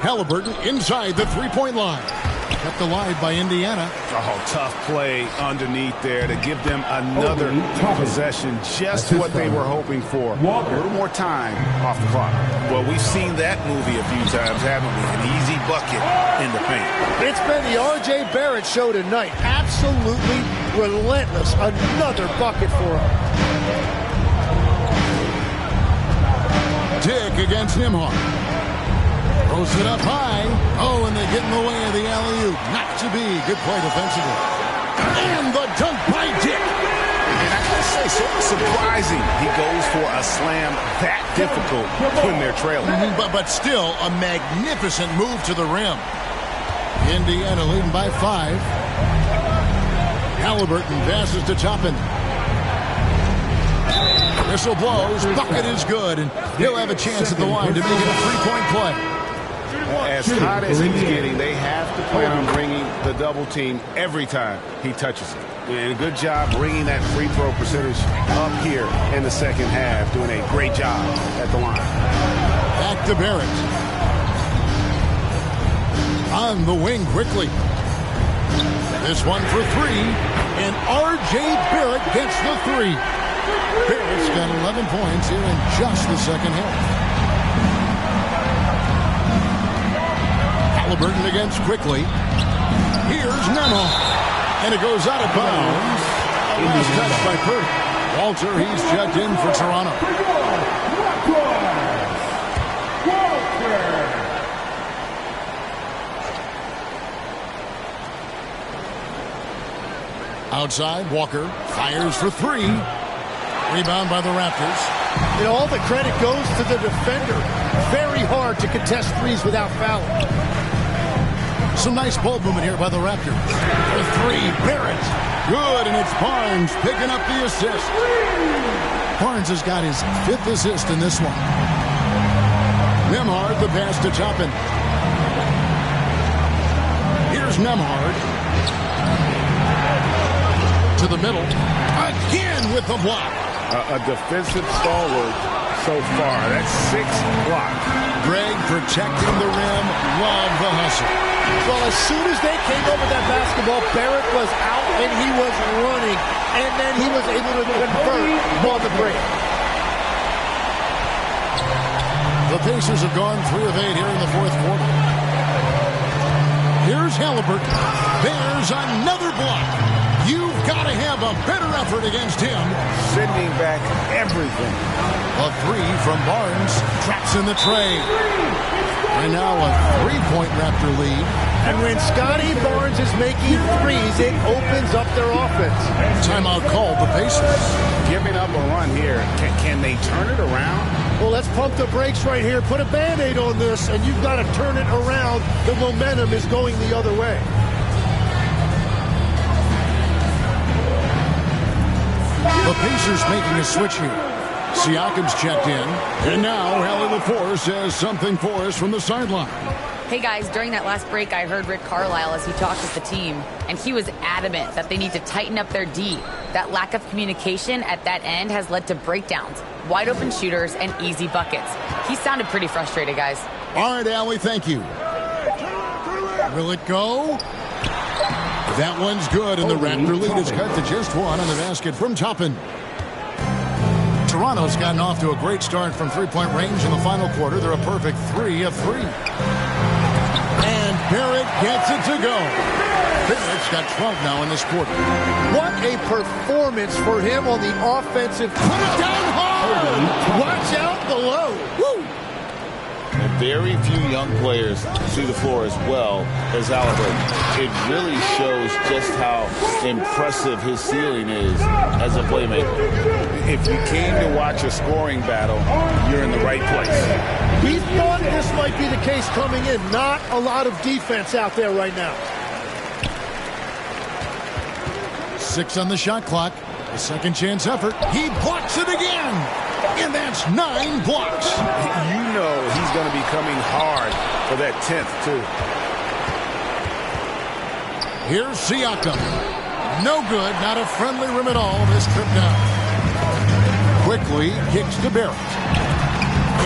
Halliburton inside the three-point line. Kept alive by Indiana. Oh, tough play underneath there to give them another possession. Just what they were hoping for. A little more time off the clock. Well, we've seen that movie a few times, haven't we? An easy bucket in the paint. It's been the R.J. Barrett show tonight. Absolutely relentless. Another bucket for him. Dick against Nembhard. Throws it up high. Oh, and they get in the way of the alley-oop. Not to be. Good play defensively. And the dunk by Dick. And I gotta say, sort of surprising. He goes for a slam that difficult when they're trailing. But still, a magnificent move to the rim. Indiana leading by 5. Halliburton passes to Toppin. Whistle blows. Bucket is good. And he'll have a chance at the line to make it a three-point play. As hot as he's getting, they have to plan on bringing the double team every time he touches it. And a good job bringing that free throw percentage up here in the second half. Doing a great job at the line. Back to Barrett. On the wing quickly. This one for 3. And R.J. Barrett gets the 3. Barrett's got 11 points here in just the second half. Halliburton against quickly. Here's Nembhard. And it goes out of bounds. A last touch by Purdy. Walter, he's checked in for Toronto. Outside, Walker fires for 3. Rebound by the Raptors. You know, all the credit goes to the defender. Very hard to contest threes without fouling. Some nice ball movement here by the Raptors. For 3, Barrett. Good, and it's Barnes picking up the assist. Barnes has got his 5th assist in this one. Nembhard, the pass to Toppin. Here's Nembhard. To the middle. Again with the block. A defensive stalwart so far. That's 6 blocks. Greg protecting the rim. Love the hustle. Well, as soon as they came over that basketball, Barrett was out and he was running. And then he was able to convert on the break. The Pacers have gone 3 of 8 here in the fourth quarter. Here's Halliburton. There's another block. You've got to have a better effort against him. Sending back everything. A 3 from Barnes. Traps in the tray. And now a 3-point Raptor lead. And when Scotty Barnes is making threes, it opens up their offense. Timeout called the Pacers. Giving up a run here. Can they turn it around? Well, let's pump the brakes right here. Put a Band-Aid on this, and you've got to turn it around. The momentum is going the other way. The Pacers making a switch here. Siakam's checked in. And now Hallie LaForce says something for us from the sideline. Hey guys, during that last break, I heard Rick Carlisle as he talked with the team, and he was adamant that they need to tighten up their D. That lack of communication at that end has led to breakdowns, wide open shooters, and easy buckets. He sounded pretty frustrated, guys. All right, Allie, thank you. Will it go? That one's good, and the Raptor lead is cut to just one on the basket from Toppin. Toronto's gotten off to a great start from three-point range in the final quarter. They're a perfect 3 of 3. And Barrett gets it to go. Barrett's got 12 now in this quarter. What a performance for him on the offensive. Put it down hard. Watch out below. Woo. Very few young players see the floor as well as Halliburton. It really shows just how impressive his ceiling is as a playmaker. If you came to watch a scoring battle, you're in the right place. We thought this might be the case coming in. Not a lot of defense out there right now. 6 on the shot clock. A second chance effort. He blocks it again. And that's 9 blocks. You know he's going to be coming hard for that 10th, too. Here's Siakam. No good. Not a friendly rim at all this trip down. Quickly kicks to Barrett.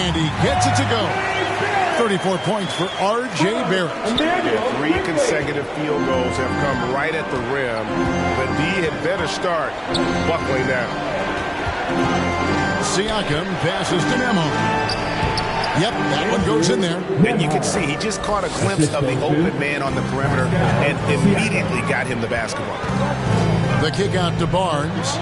And he gets it to go. 34 points for R.J. Barrett. 3 consecutive field goals have come right at the rim. The D had better start buckling down. Siakam passes to Nemo. Yep, that one goes in there. And you can see he just caught a glimpse of the open man on the perimeter and immediately got him the basketball. The kick out to Barnes.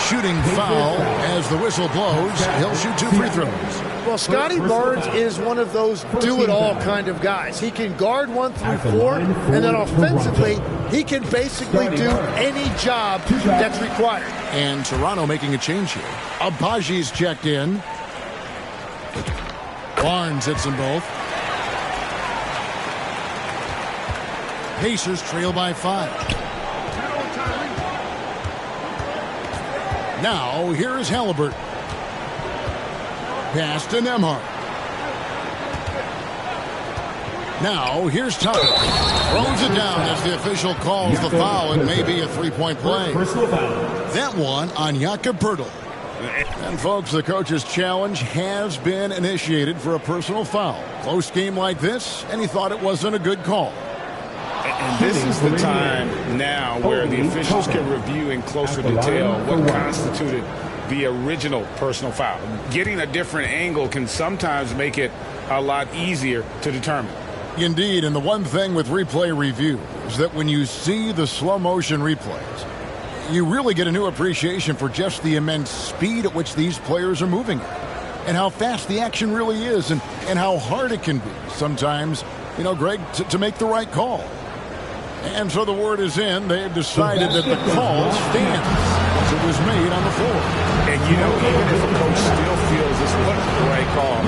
Shooting foul as the whistle blows. He'll shoot 2 free throws. Well, Scotty Barnes is one of those do-it-all kind of guys. He can guard 1 through 4, and then offensively, he can basically do any job that's required. And Toronto making a change here. Abaji's checked in. Barnes hits them both. Pacers trail by 5. Now, here is Halliburton. Pass to Nembhard. Now, here's Tucker. Throws it down as the official calls the foul. It may be a 3-point play. That one on Jakob Poeltl. And, folks, the coach's challenge has been initiated for a personal foul. Close game like this, and he thought it wasn't a good call. And this is the time now where the officials can review in closer detail what constituted the original personal foul. Getting a different angle can sometimes make it a lot easier to determine. Indeed, and the one thing with replay review is that when you see the slow motion replays, you really get a new appreciation for just the immense speed at which these players are moving at, and how fast the action really is, and how hard it can be sometimes, you know, Greg, to make the right call. And so the word is in. They've decided that the call stands as it was made on the floor. And, you know, even if a coach still feels this wasn't the right call,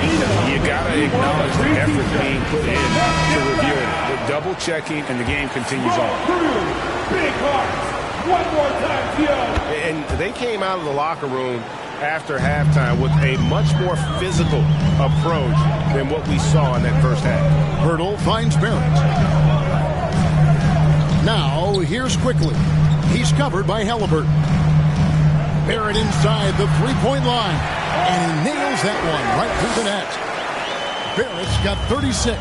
you got to acknowledge the effort being put in to review it. The double checking, and the game continues on. Big hearts. One more time, Theo. And they came out of the locker room after halftime with a much more physical approach than what we saw in that first half. Poeltl finds Barrett. Now, here's Quickly. He's covered by Halliburton. Barrett inside the three-point line. And he nails that one right through the net. Barrett's got 36.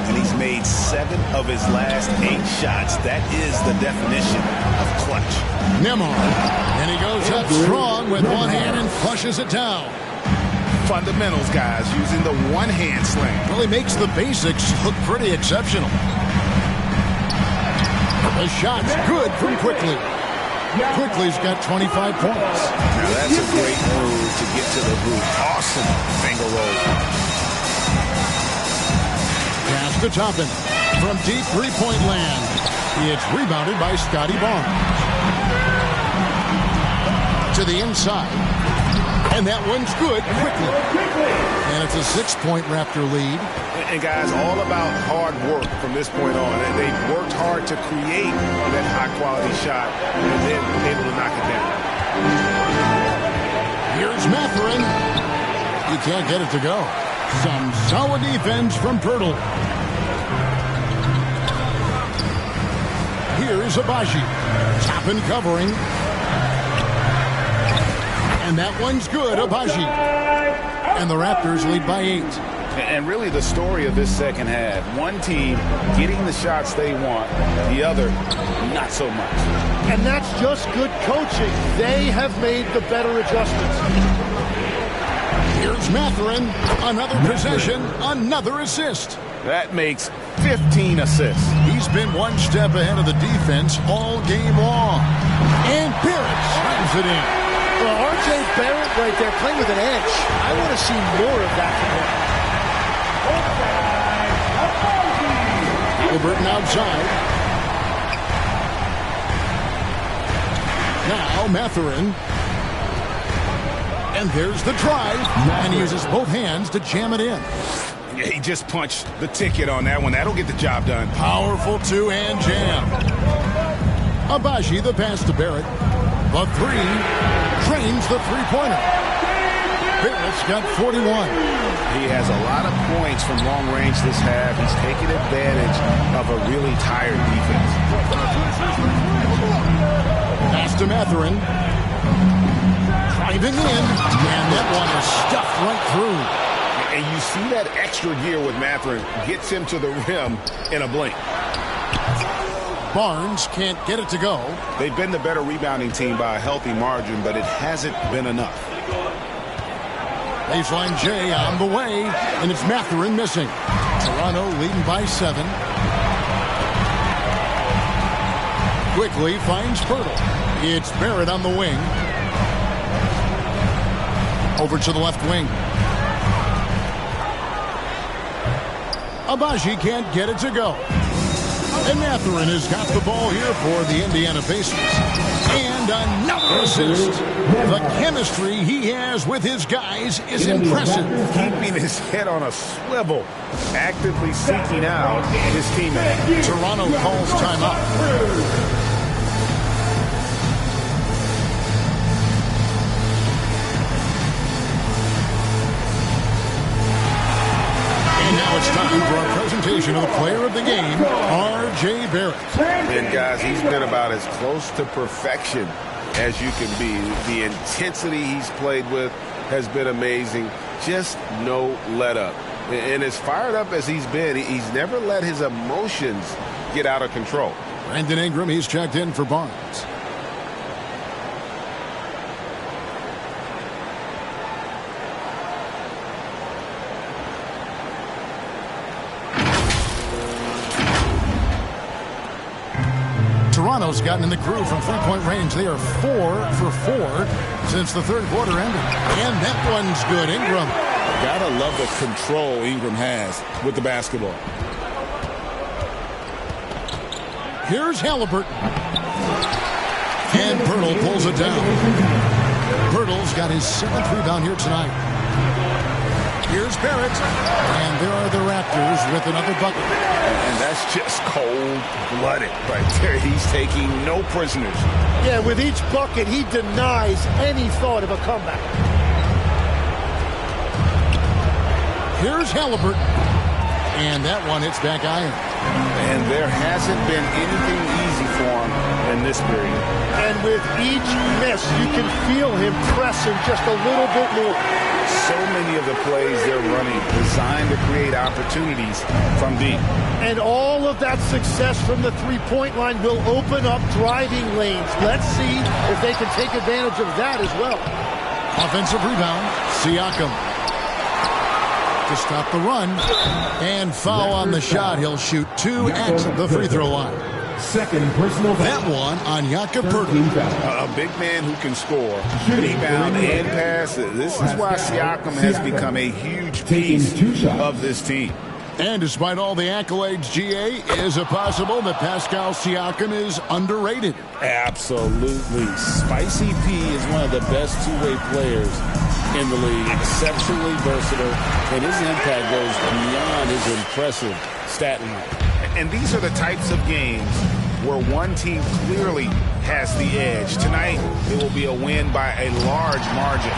And he's made 7 of his last 8 shots. That is the definition of clutch. Nembhard. And he goes up strong with one hand and flushes it down. Fundamentals, guys, using the one-hand slam. Really makes the basics look pretty exceptional. The shot's good from Quickly. Quickly's got 25 points. Now that's a great move to get to the hoop. Awesome finger roll. to Toppin. From deep three-point land. It's rebounded by Scotty Barnes. To the inside. And that one's good quickly. And it's a 6-point Raptor lead. And guys, all about hard work from this point on. And they've worked hard to create that high-quality shot and then able to knock it down. Here's Mathurin. He can't get it to go. Some solid defense from Pirtle. Here's Abaji. Toppin covering. And that one's good, Abaji. And the Raptors lead by 8. And really the story of this second half, one team getting the shots they want, the other not so much. And that's just good coaching. They have made the better adjustments. Here's Mathurin. Another possession, another assist. That makes 15 assists. He's been one step ahead of the defense all game long. And Barrett slams it in. Well, R.J. Barrett right there playing with an edge. I want to see more of that from him. Halliburton outside. Now Mathurin. And there's the drive. And he uses both hands to jam it in. Yeah, he just punched the ticket on that one. That'll get the job done. Powerful two-hand jam. Abaji the pass to Barrett. The three drains the three-pointer. Barrett's got 41. He has a lot of points from long range this half. He's taking advantage of a really tired defense. Pass to Mathurin. Driving in. And that one is stuffed right through. And you see that extra gear with Mathurin gets him to the rim in a blink. Barnes can't get it to go. They've been the better rebounding team by a healthy margin, but it hasn't been enough. Baseline J on the way, and it's Mathurin missing. Toronto leading by 7. Quickly finds Pirtle. It's Barrett on the wing. Over to the left wing. Abaji can't get it to go. And Mathurin has got the ball here for the Indiana Pacers. And another assist. The chemistry he has with his guys is impressive. Keeping his head on a swivel, actively seeking out his teammate. Toronto calls timeout. Now it's time for our presentation of the player of the game, R.J. Barrett. And guys, he's been about as close to perfection as you can be. The intensity he's played with has been amazing. Just no let up. And as fired up as he's been, he's never let his emotions get out of control. Brandon Ingram, he's checked in for Barnes. Toronto's gotten in the groove from three-point range. They are 4 for 4 since the third quarter ended. And that one's good. Ingram. Gotta love the control Ingram has with the basketball. Here's Halliburton. And Pirtle pulls it down. Pirtle's got his 7th rebound here tonight. Here's Barrett. And there are the Raptors with another bucket. And that's just cold-blooded right there. He's taking no prisoners. Yeah, with each bucket, he denies any thought of a comeback. Here's Halliburton. And that one hits back iron. And there hasn't been anything easy for him in this period. And with each miss, you can feel him pressing just a little bit more. So many of the plays they're running designed to create opportunities from deep. And all of that success from the three-point line will open up driving lanes. Let's see if they can take advantage of that as well. Offensive rebound, Siakam. To stop the run. And foul on the shot. He'll shoot 2 at the free throw line. Second personal foul. That one on Jakob Pirtle. A big man who can score, rebound, and pass. This is why Siakam has become a huge piece of this team. And despite all the accolades, GA, is it possible that Pascal Siakam is underrated? Absolutely. Spicy P is one of the best two-way players in the league. Exceptionally versatile, and his impact goes beyond his impressive stat line. And these are the types of games where one team clearly has the edge. Tonight, it will be a win by a large margin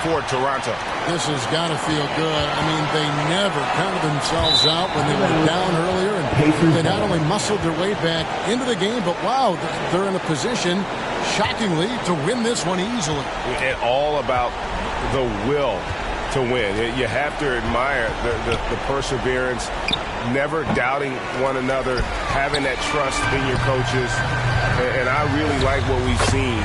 for Toronto. This has got to feel good. I mean, they never counted themselves out when they were down earlier, and they not only muscled their way back into the game, but wow, they're in a position, shockingly, to win this one easily. And all about the will to win. You have to admire the perseverance, never doubting one another, having that trust in your coaches. And I really like what we've seen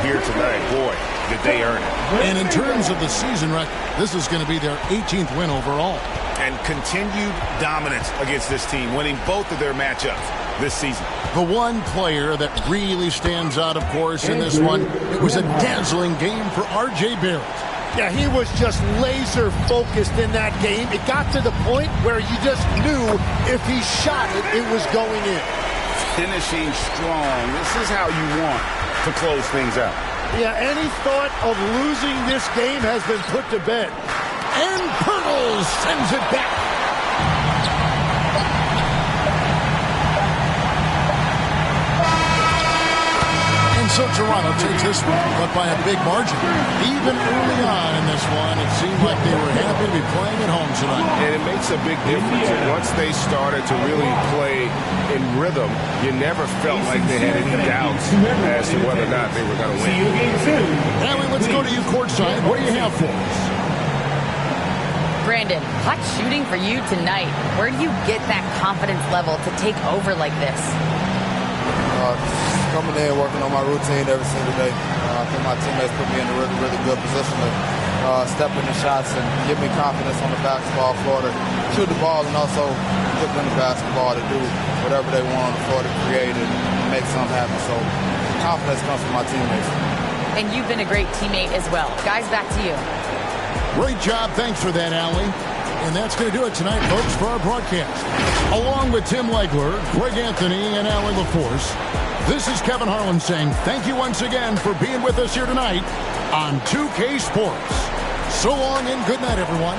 here tonight. Boy, did they earn it. And in terms of the season record, this is going to be their 18th win overall. And continued dominance against this team, winning both of their matchups this season. The one player that really stands out, of course, in this one, it was a dazzling game for R.J. Barrett. Yeah, he was just laser focused in that game. It got to the point where you just knew if he shot it, it was going in. Finishing strong. This is how you want to close things out. Yeah, any thought of losing this game has been put to bed. And Pirtle sends it back. And so Toronto takes this one, but by a big margin. Even early on in this one, it seemed like they were happy to be playing at home tonight. And it makes a big difference. And once they started to really play in rhythm, you never felt like they had any doubts as to whether or not they were going to win. Allie, let's go to you courtside. What do you have for us? Brandon, hot shooting for you tonight. Where do you get that confidence level to take over like this? Coming in, working on my routine every single day. I think my teammates put me in a really, really good position to step in the shots and give me confidence on the basketball floor to shoot the ball and also put them in the basketball to do whatever they want on the floor to create and make something happen. So confidence comes from my teammates. And you've been a great teammate as well. Guys, back to you. Great job. Thanks for that, Allie. And that's going to do it tonight, folks, for our broadcast. Along with Tim Legler, Greg Anthony, and Allie LaForce, this is Kevin Harlan saying thank you once again for being with us here tonight on 2K Sports. So long and good night, everyone.